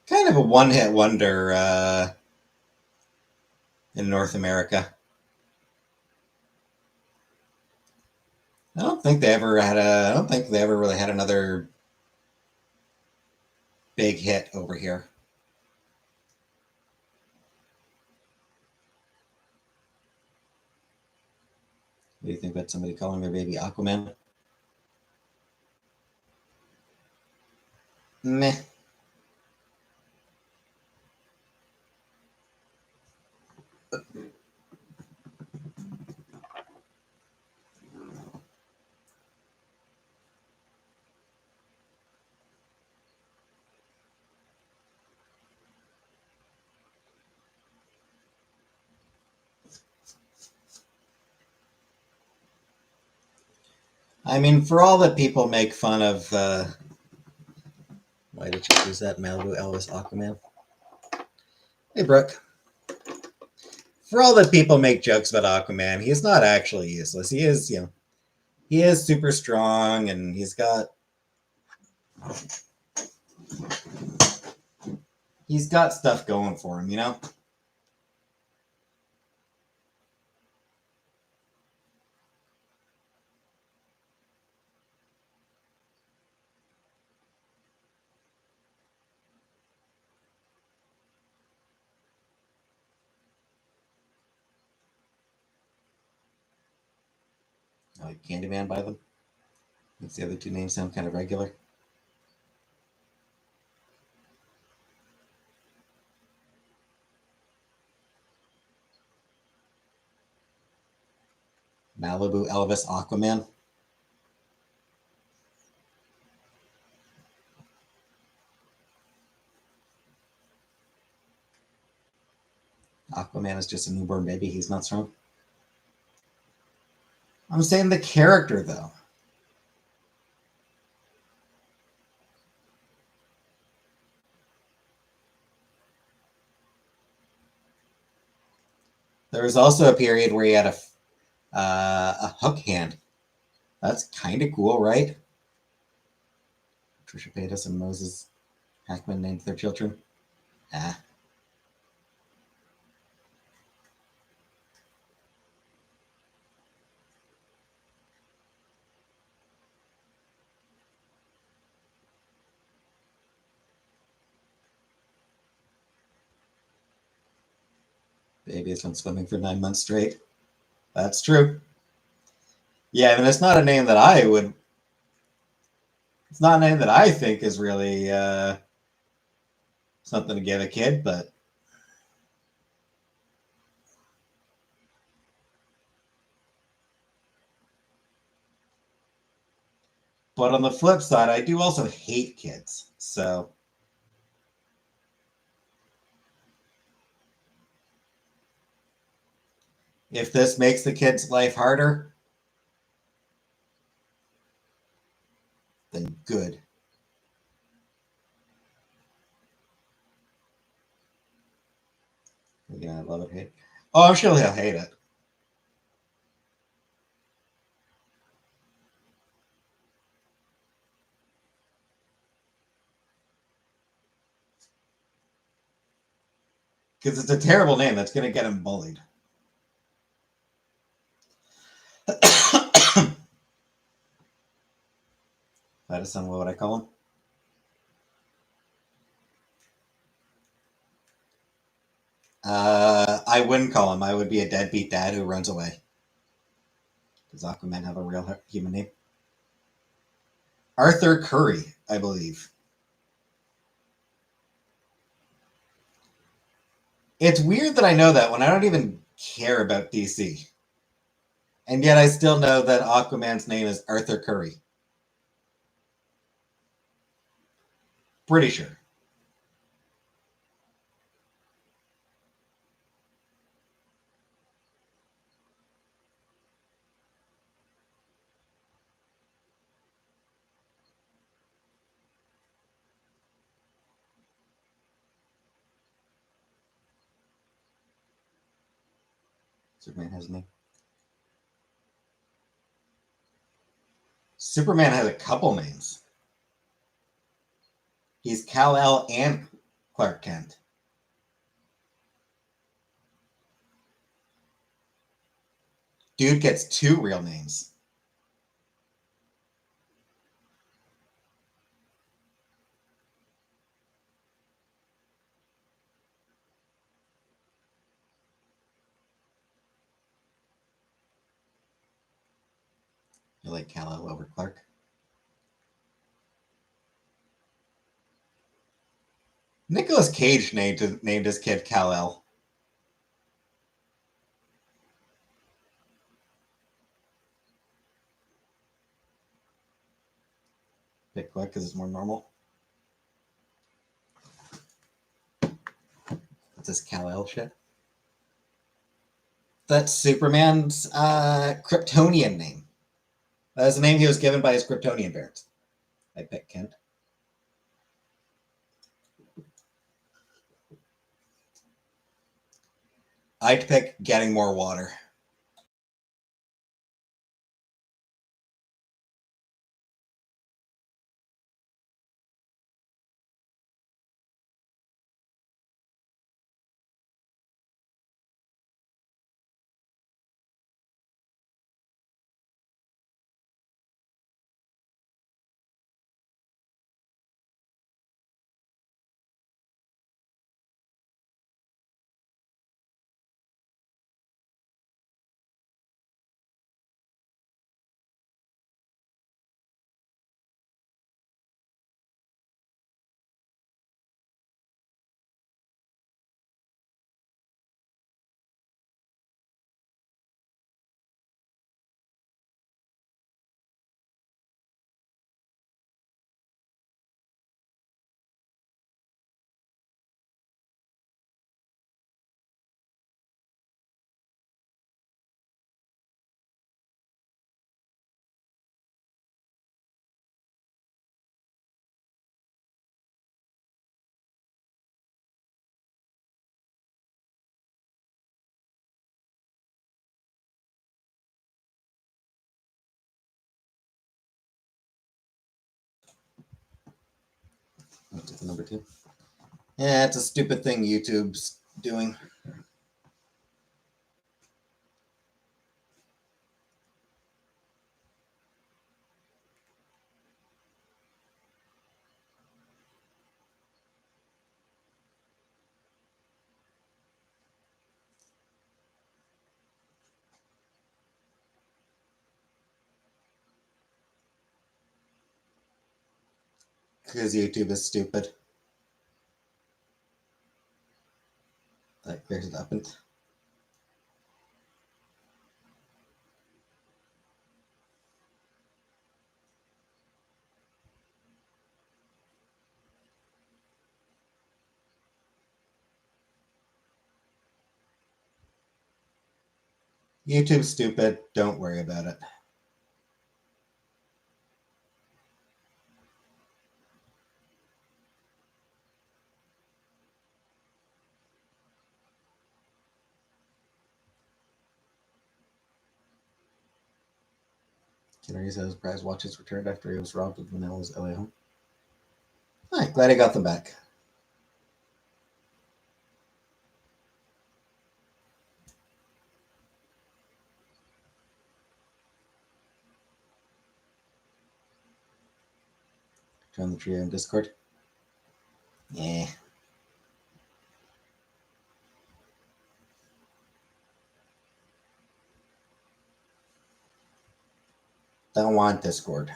A: Kind of a one-hit wonder in North America. I don't think they ever really had another big hit over here. What do you think about somebody calling their baby Aquaman? Meh. I mean, for all that people make fun of, why did you choose that Malibu Elvis Aquaman? Hey, Brooke. For all that people make jokes about Aquaman, he's not actually useless. He is, he is super strong, and he's got stuff going for him, Like Candyman by them. Makes the other two names sound kind of regular. Malibu Elvis Aquaman. Aquaman is just a newborn baby. He's not strong. I'm saying the character, though. There was also a period where he had a hook hand. That's kind of cool, right? Trisha Paytas and Moses Hackman named their children. Ah. Baby has been swimming for 9 months straight. That's true. Yeah, I mean, it's not a name that I would. It's not a name that I think is really something to give a kid, but But on the flip side, I do also hate kids. So if this makes the kid's life harder, then good. Yeah, I love it, hate. Oh, I'm sure he'll hate it. Because it's a terrible name that's going to get him bullied. That is somewhat what I call him. I wouldn't call him. I would be a deadbeat dad who runs away. Does Aquaman have a real human name? Arthur Curry, I believe. It's weird that I know that when I don't even care about DC. And yet I still know that Aquaman's name is Arthur Curry. Pretty sure. Superman has a name. Superman has a couple names. He's Kal-El and Clark Kent. Dude gets two real names. You like Kal-El over Clark? Nicolas Cage named his kid Kal-El. Pick Clark because it's more normal. What's this Kal-El shit? That's Superman's Kryptonian name. That's the name he was given by his Kryptonian parents. I pick Kent. I'd pick getting more water. Number two. Yeah, it's a stupid thing YouTube's doing. Because YouTube is stupid. That clears it up. And YouTube's stupid. Don't worry about it. Kennery says prize watches returned after he was robbed of Manila's LA home. Alright, glad I got them back. Join the trio in Discord. Yeah. Don't want Discord.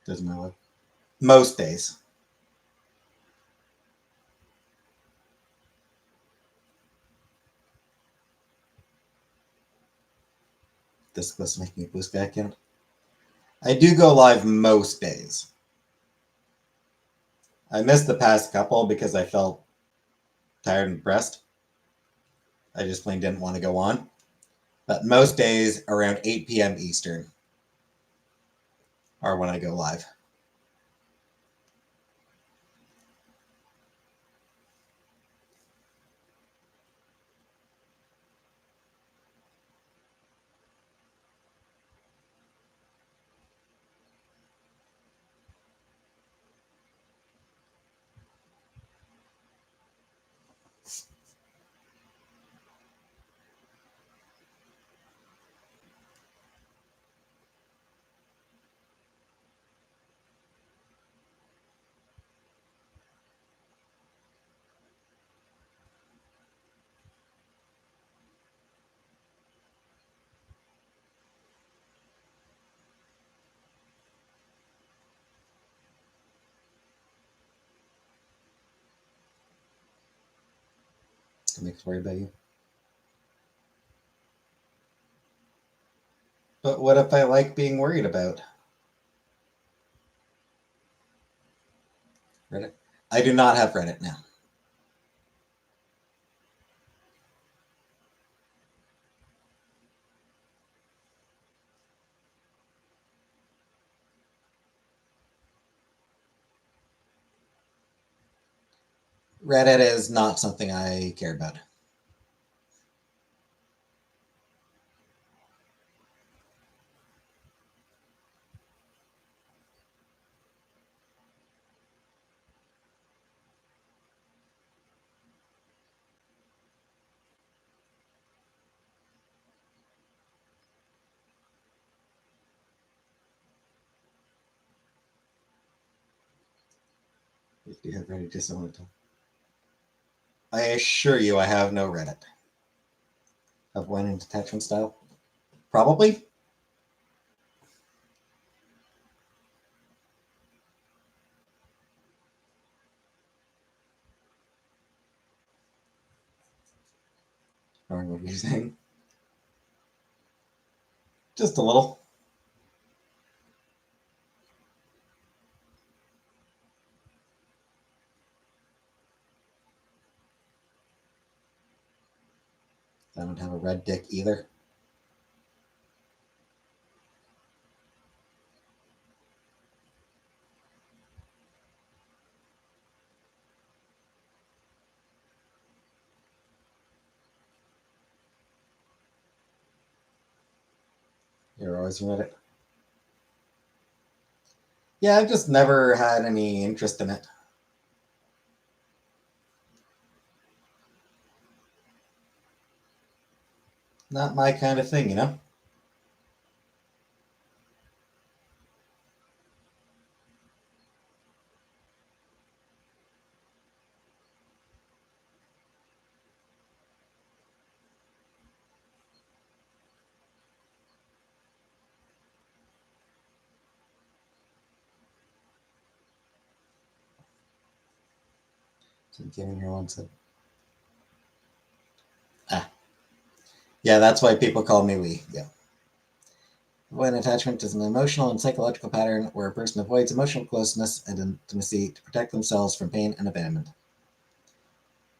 A: Doesn't matter. Most days. This was making a Blue Sky account. I do go live most days. I missed the past couple because I felt tired and depressed. I just plain didn't want to go on. But most days around 8 p.m. Eastern are when I go live. Don't make us worry about you. But what if I like being worried about? Reddit? I do not have Reddit now. Reddit is not something I care about. If you have Reddit, just want to. I assure you, I have no Reddit. Of when in detachment style? Probably. Or what you're saying. Just a little. I don't have a red dick either. You're always Reddit. Yeah, I've just never had any interest in it. Not my kind of thing, you know? Giving her one said. Yeah, that's why people call me Lee. Yeah. Avoidant attachment is an emotional and psychological pattern where a person avoids emotional closeness and intimacy to protect themselves from pain and abandonment.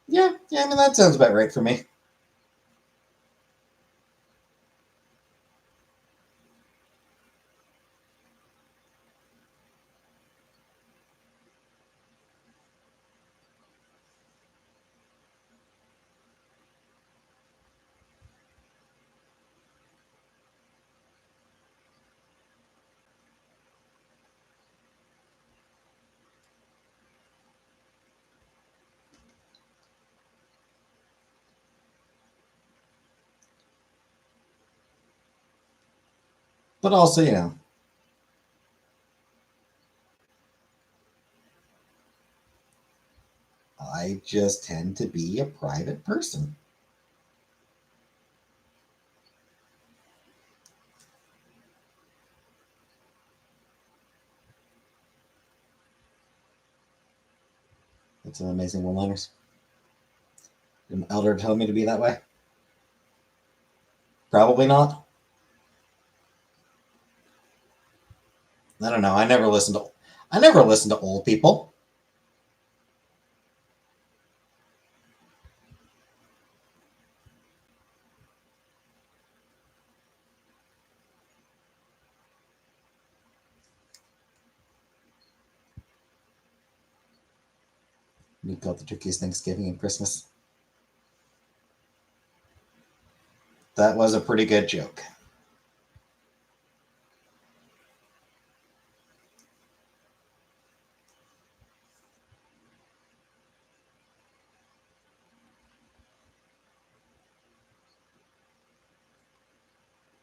A: Yeah, I mean, that sounds about right for me. But also, I just tend to be a private person. That's an amazing one-liners. Did an elder tell me to be that way? Probably not. I don't know. I never listen to old people. We got the turkeys Thanksgiving and Christmas. That was a pretty good joke.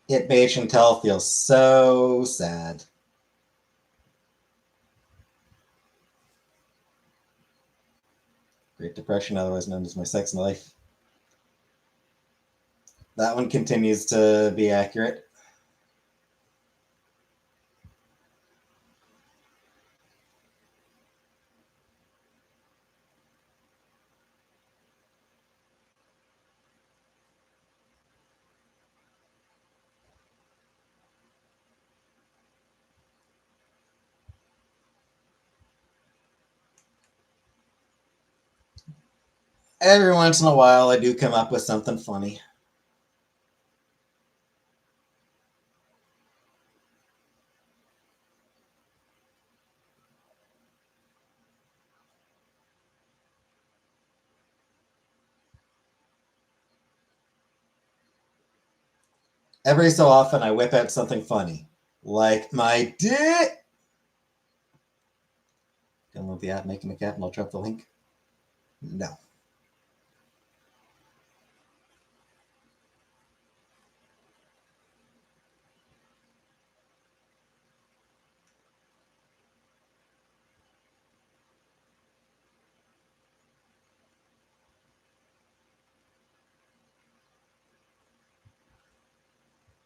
A: It made Chantel feel so sad. Great Depression, otherwise known as my sex life. That one continues to be accurate. Every once in a while, I do come up with something funny. Every so often, I whip out something funny, like my dick. Download the app, making a cat, and I'll drop the link. No.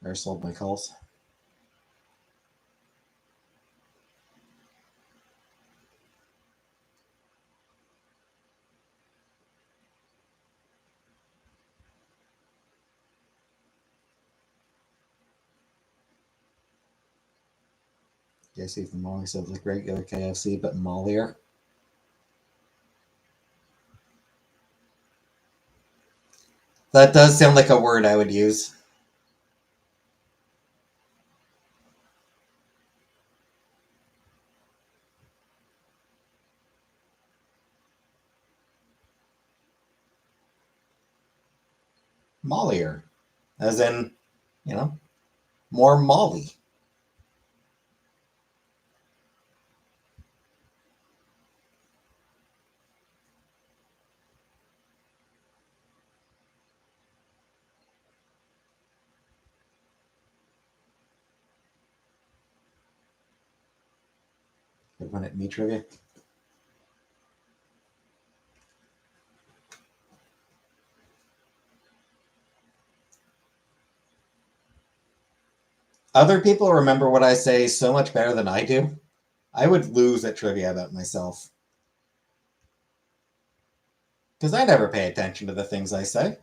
A: Or sold my calls. KFC from Molly says like regular KFC, but mollier. That does sound like a word I would use. Mollier. As in, more Molly. Good one at me trivia. Other people remember what I say so much better than I do. I would lose at trivia about myself. Because I never pay attention to the things I say.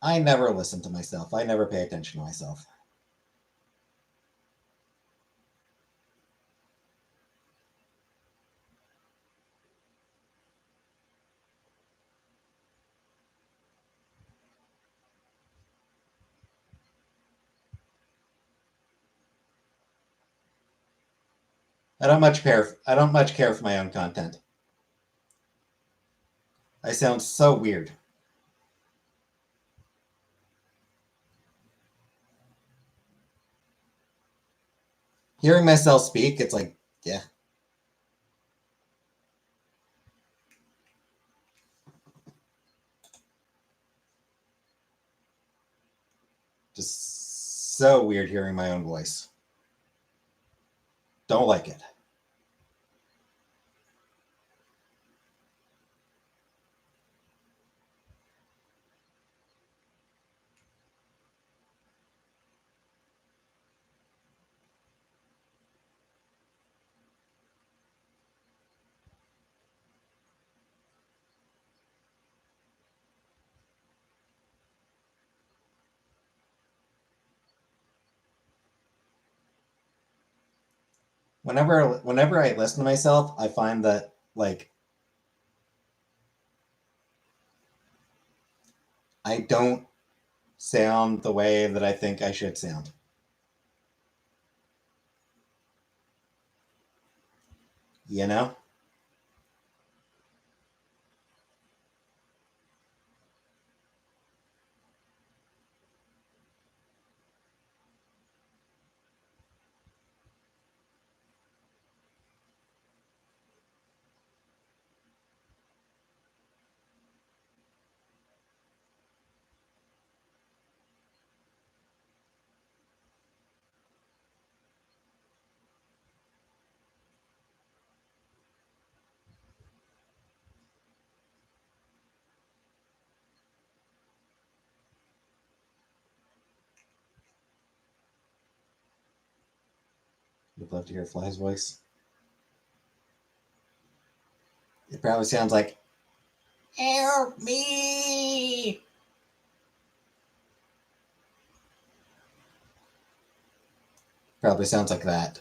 A: I never listen to myself. I never pay attention to myself. I don't much care. I don't much care for my own content. I sound so weird. Hearing myself speak, it's like, yeah. Just so weird hearing my own voice. Don't like it. Whenever I listen to myself, I find that like I don't sound the way that I think I should sound. You know? You'd love to hear Fly's voice. It probably sounds like, help me. Probably sounds like that.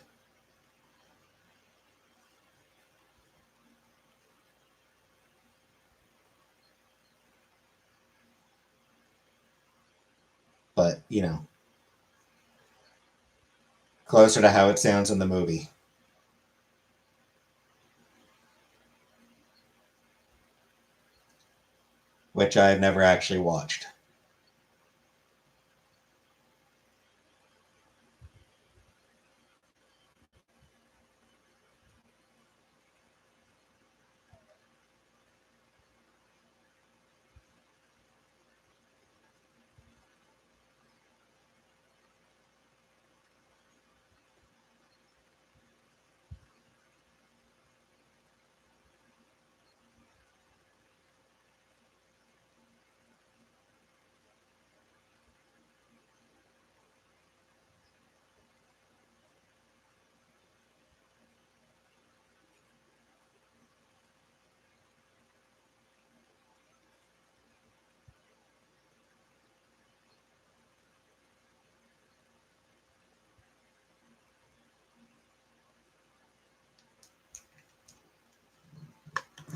A: But, you know, closer to how it sounds in the movie, which I've never actually watched.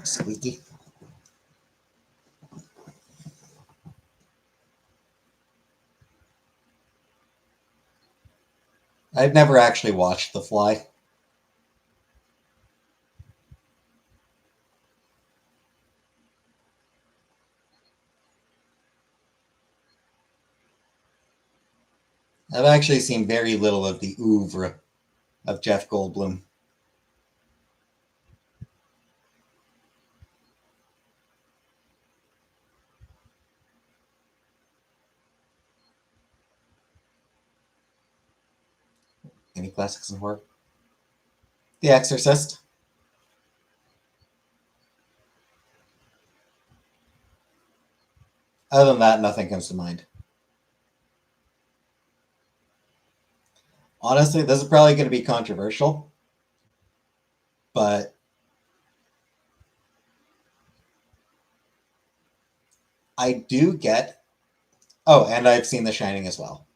A: Squeaky. I've never actually watched The Fly. I've actually seen very little of the oeuvre of Jeff Goldblum. Any classics in horror? The Exorcist. Other than that, nothing comes to mind. Honestly, this is probably going to be controversial, but I do get. Oh, and I've seen The Shining as well.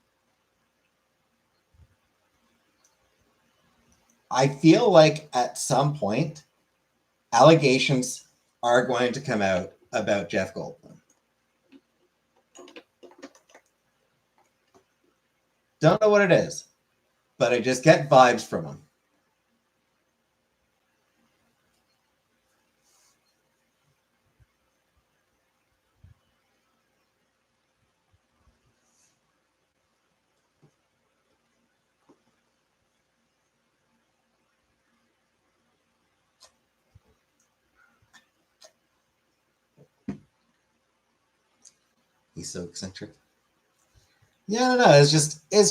A: I feel like at some point, allegations are going to come out about Jeff Goldblum. Don't know what it is, but I just get vibes from him. He's so eccentric. Yeah, I don't know. It's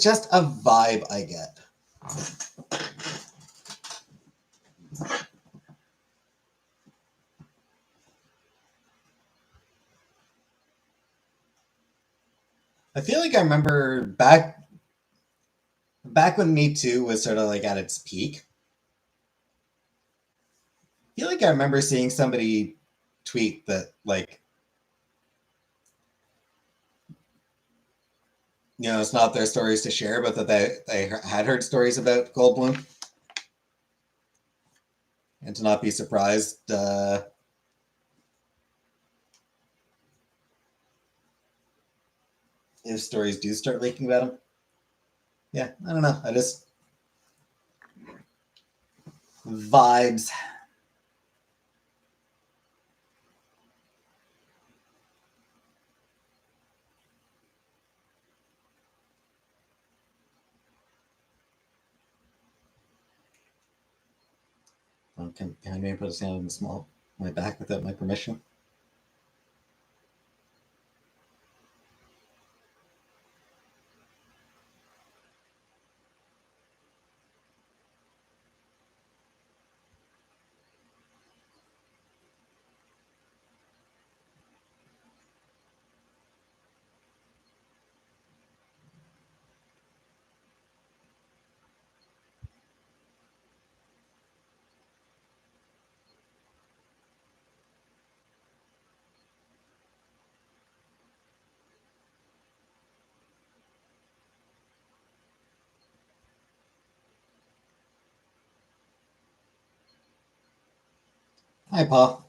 A: just a vibe I get. I feel like I remember back when Me Too was sort of like at its peak. I feel like I remember seeing somebody tweet that like, it's not their stories to share, but that they had heard stories about Goldblum, and to not be surprised if stories do start leaking about him. Yeah, I don't know. I just vibes. Can I maybe put his hand in the small my back without my permission? Hi, Paul.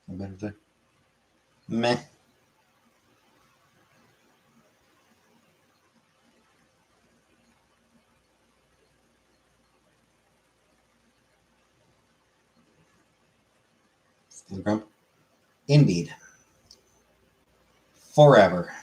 A: I better do. Meh. Still grump. Indeed. Forever.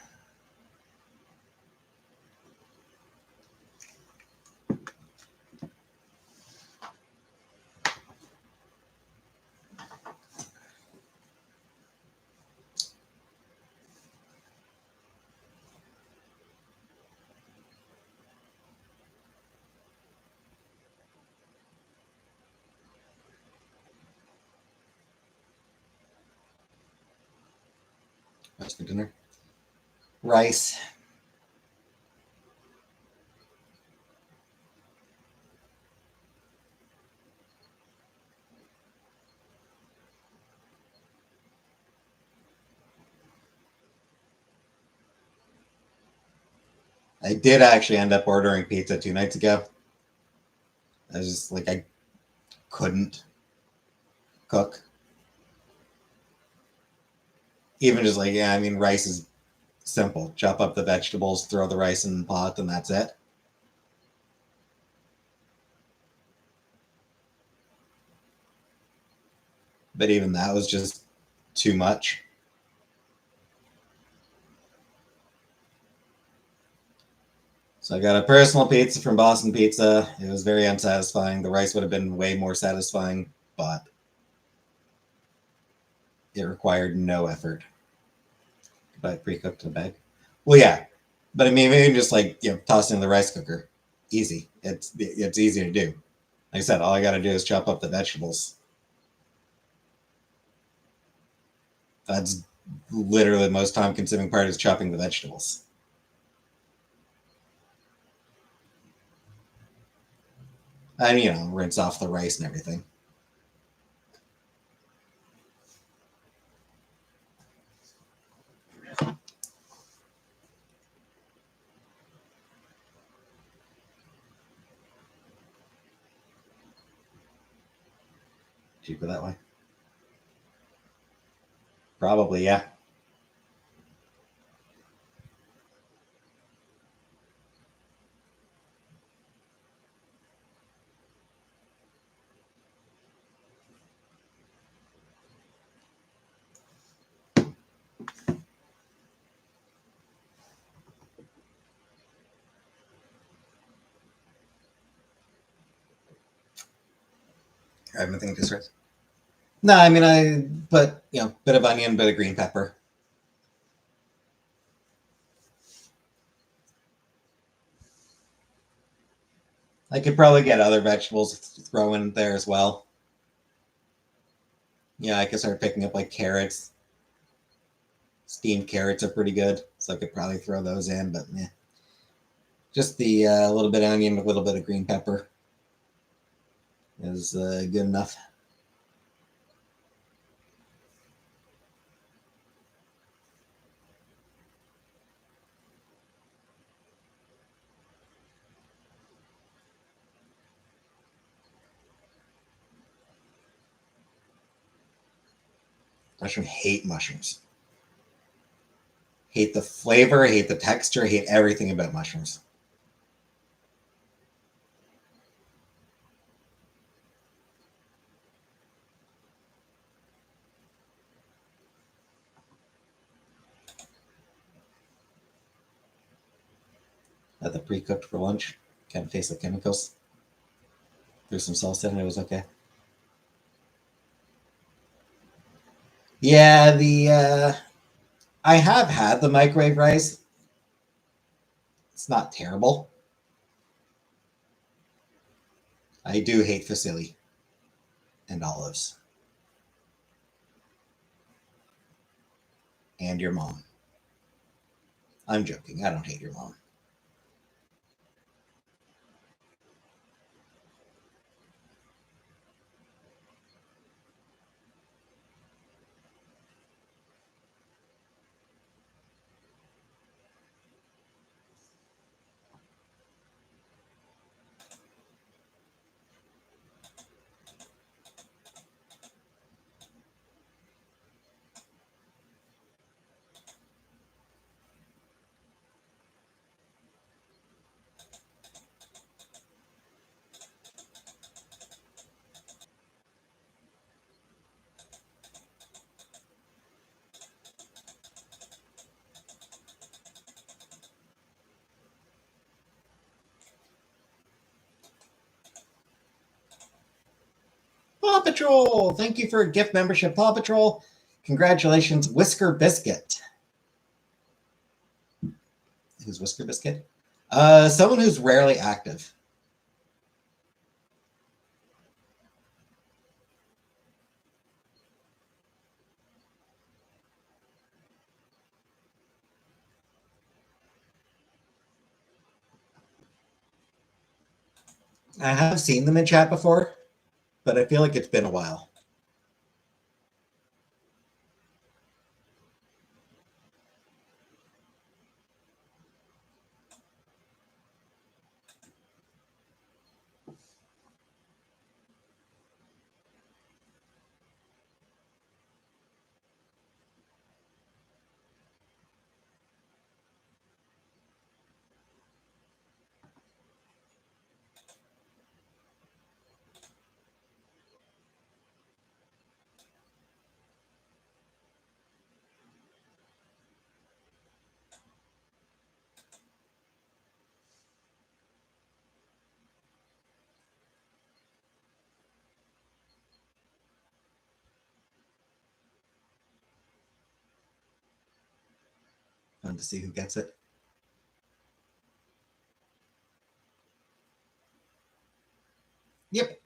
A: What's for dinner? Rice. I did actually end up ordering pizza 2 nights ago. I was just like, I couldn't cook. Even just like, yeah, I mean, rice is simple. Chop up the vegetables, throw the rice in the pot, and that's it. But even that was just too much. So I got a personal pizza from Boston Pizza. It was very unsatisfying. The rice would have been way more satisfying, but it required no effort. But I pre-cooked in a bag. Well, yeah, but I mean, maybe just like tossing in the rice cooker, easy. It's easy to do. Like I said, all I got to do is chop up the vegetables. That's literally the most time-consuming part is chopping the vegetables. And rinse off the rice and everything. Cheaper that way. Probably, yeah. I haven't think this right. No, I mean I put bit of onion, bit of green pepper. I could probably get other vegetables to throw in there as well. Yeah, I could start picking up like carrots. Steamed carrots are pretty good, so I could probably throw those in. But yeah, just the little bit of onion, a little bit of green pepper is good enough. Hate mushrooms. Hate the flavor, hate the texture, hate everything about mushrooms. Had the pre-cooked for lunch. Kind of tastes like chemicals. There's some sauce in it. It was okay. Yeah, the I have had the microwave rice. It's not terrible. I do hate fusilli and olives. And your mom. I'm joking. I don't hate your mom. Paw Patrol! Thank you for a gift membership, Paw Patrol. Congratulations, Whisker Biscuit. Who's Whisker Biscuit? Someone who's rarely active. I have seen them in chat before, but I feel like it's been a while. Fun to see who gets it. Yep.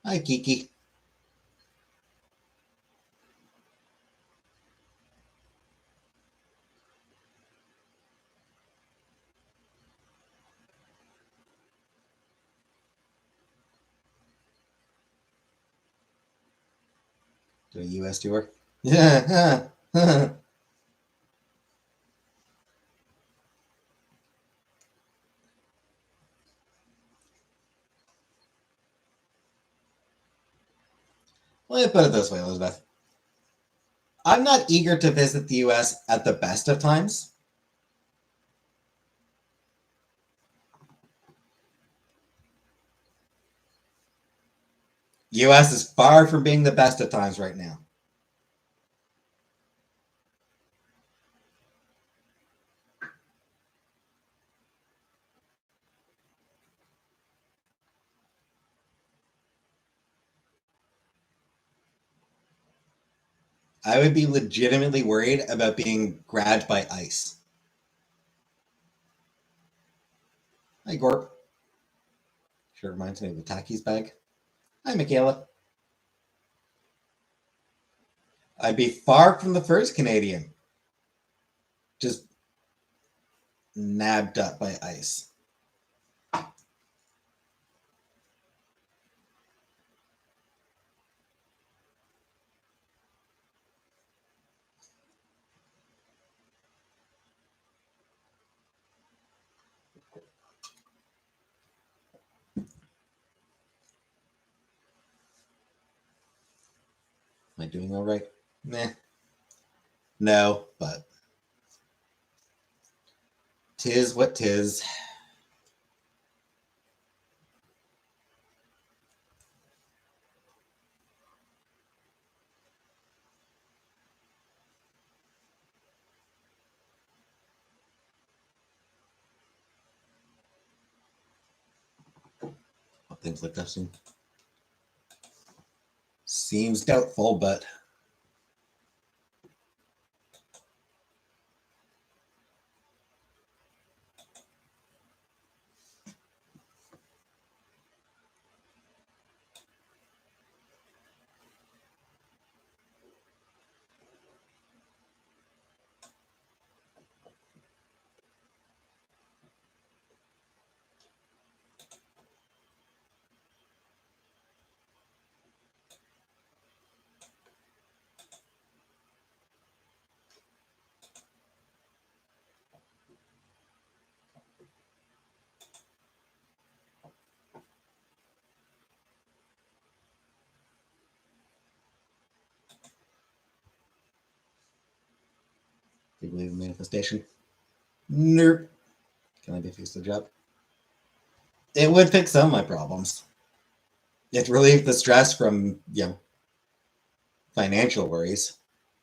A: Hi, Kiki. Do a US tour? Yeah. Let me put it this way, Elizabeth. I'm not eager to visit the US at the best of times. US is far from being the best of times right now. I would be legitimately worried about being grabbed by ICE. Hi, Gorp. Sure reminds me of a Takis bag. Hi, Michaela. I'd be far from the first Canadian. Just nabbed up by ICE. Am I doing all right? Meh. No, but tis what tis. Things like that seems doubtful, but do you believe in manifestation? Nope. Can I defuse the job? It would fix some of my problems. It relieved the stress from, financial worries.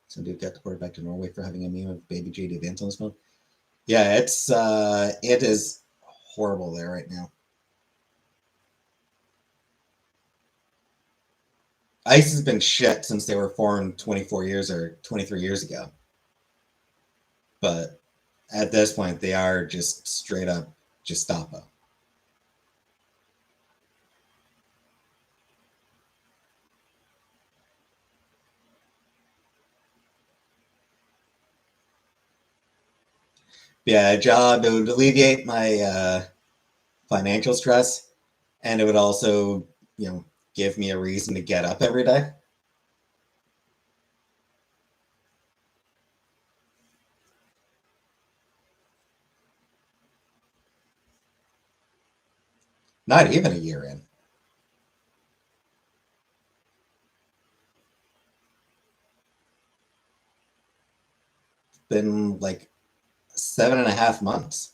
A: Some dude got deported back to Norway for having a meme of baby JD Vance on his phone. Yeah, it is horrible there right now. ICE has been shit since they were formed 24 years or 23 years ago. But at this point, they are just straight up Gestapo. Yeah, a job, it would alleviate my financial stress, and it would also, give me a reason to get up every day. Not even a year in. Been in like 7.5 months.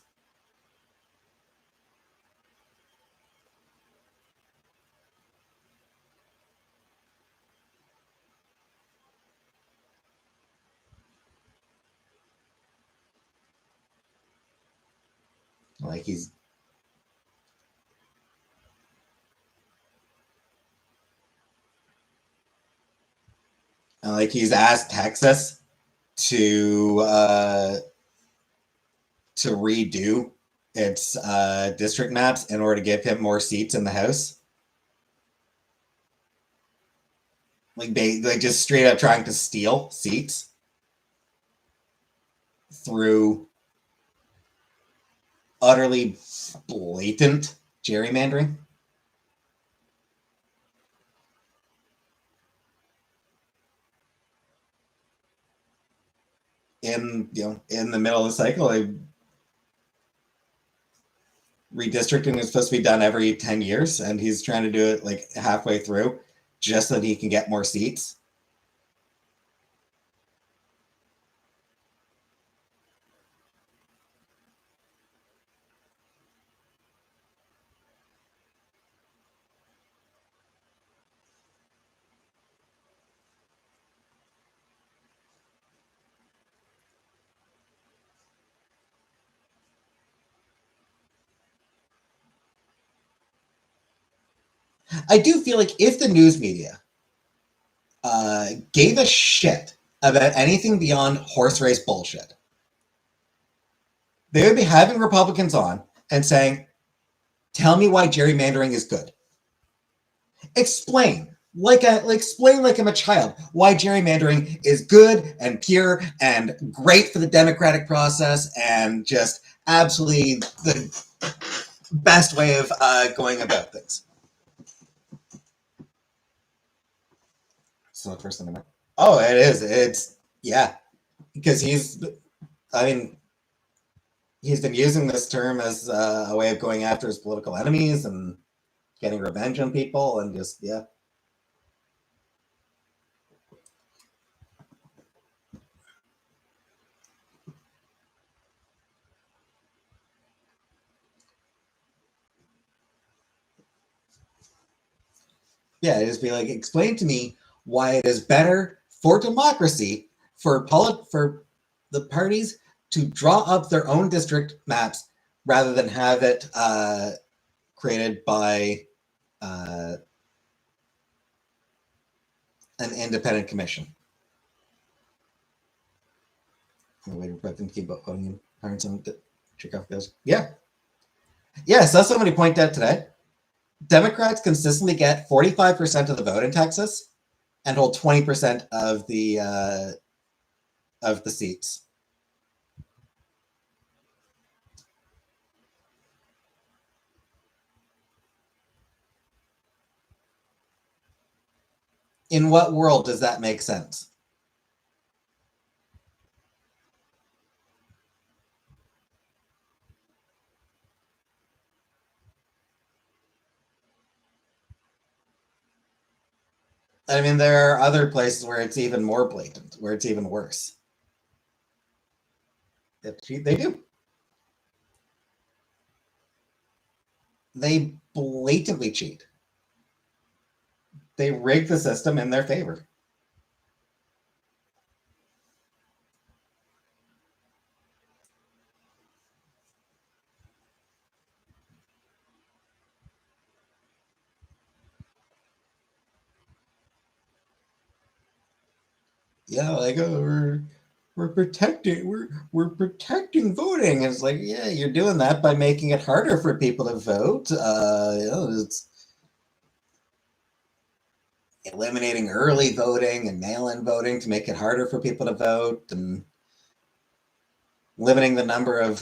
A: Like he's asked Texas to redo its district maps in order to give him more seats in the House. Like they just straight up trying to steal seats through utterly blatant gerrymandering. In the middle of the cycle, redistricting is supposed to be done every 10 years, and he's trying to do it like halfway through just so that he can get more seats. I do feel like if the news media gave a shit about anything beyond horse race bullshit, they would be having Republicans on and saying, "Tell me why gerrymandering is good. Explain." Explain like I'm a child why gerrymandering is good and pure and great for the democratic process and just absolutely the best way of going about things. So the first thing. Oh, it is. It's yeah, because he's been using this term as a way of going after his political enemies and getting revenge on people and just yeah. Yeah, just be like, explain to me why it is better for democracy for the parties to draw up their own district maps rather than have it created by an independent commission. I'm waiting for them to keep voting and hiring someone to check off those. Yeah. Yes, that's somebody pointed out today. Democrats consistently get 45% of the vote in Texas and hold 20% of the seats. In what world does that make sense? I mean, there are other places where it's even more blatant, where it's even worse. They do. They blatantly cheat. They rig the system in their favor. Yeah, like we're protecting we're protecting voting. It's like, yeah, you're doing that by making it harder for people to vote. It's eliminating early voting and mail-in voting to make it harder for people to vote, and limiting the number of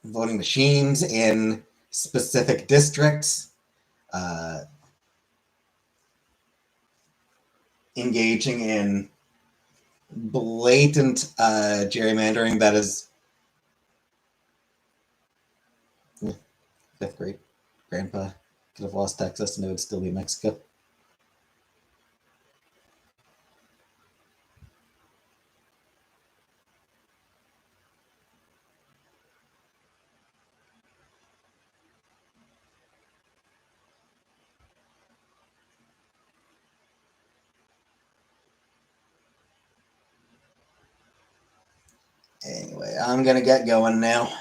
A: voting machines in specific districts, engaging in blatant gerrymandering that is fifth grade. Grandpa could have lost Texas and it would still be Mexico. Anyway, I'm going to get going now.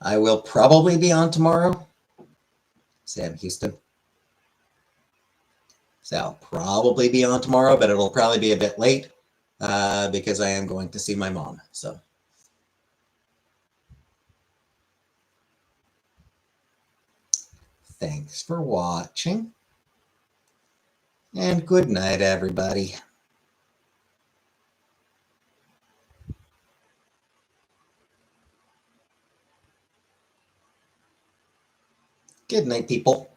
A: I will probably be on tomorrow. Sam Houston. So I'll probably be on tomorrow, but it'll probably be a bit late because I am going to see my mom. So thanks for watching. And good night, everybody. Good night, people.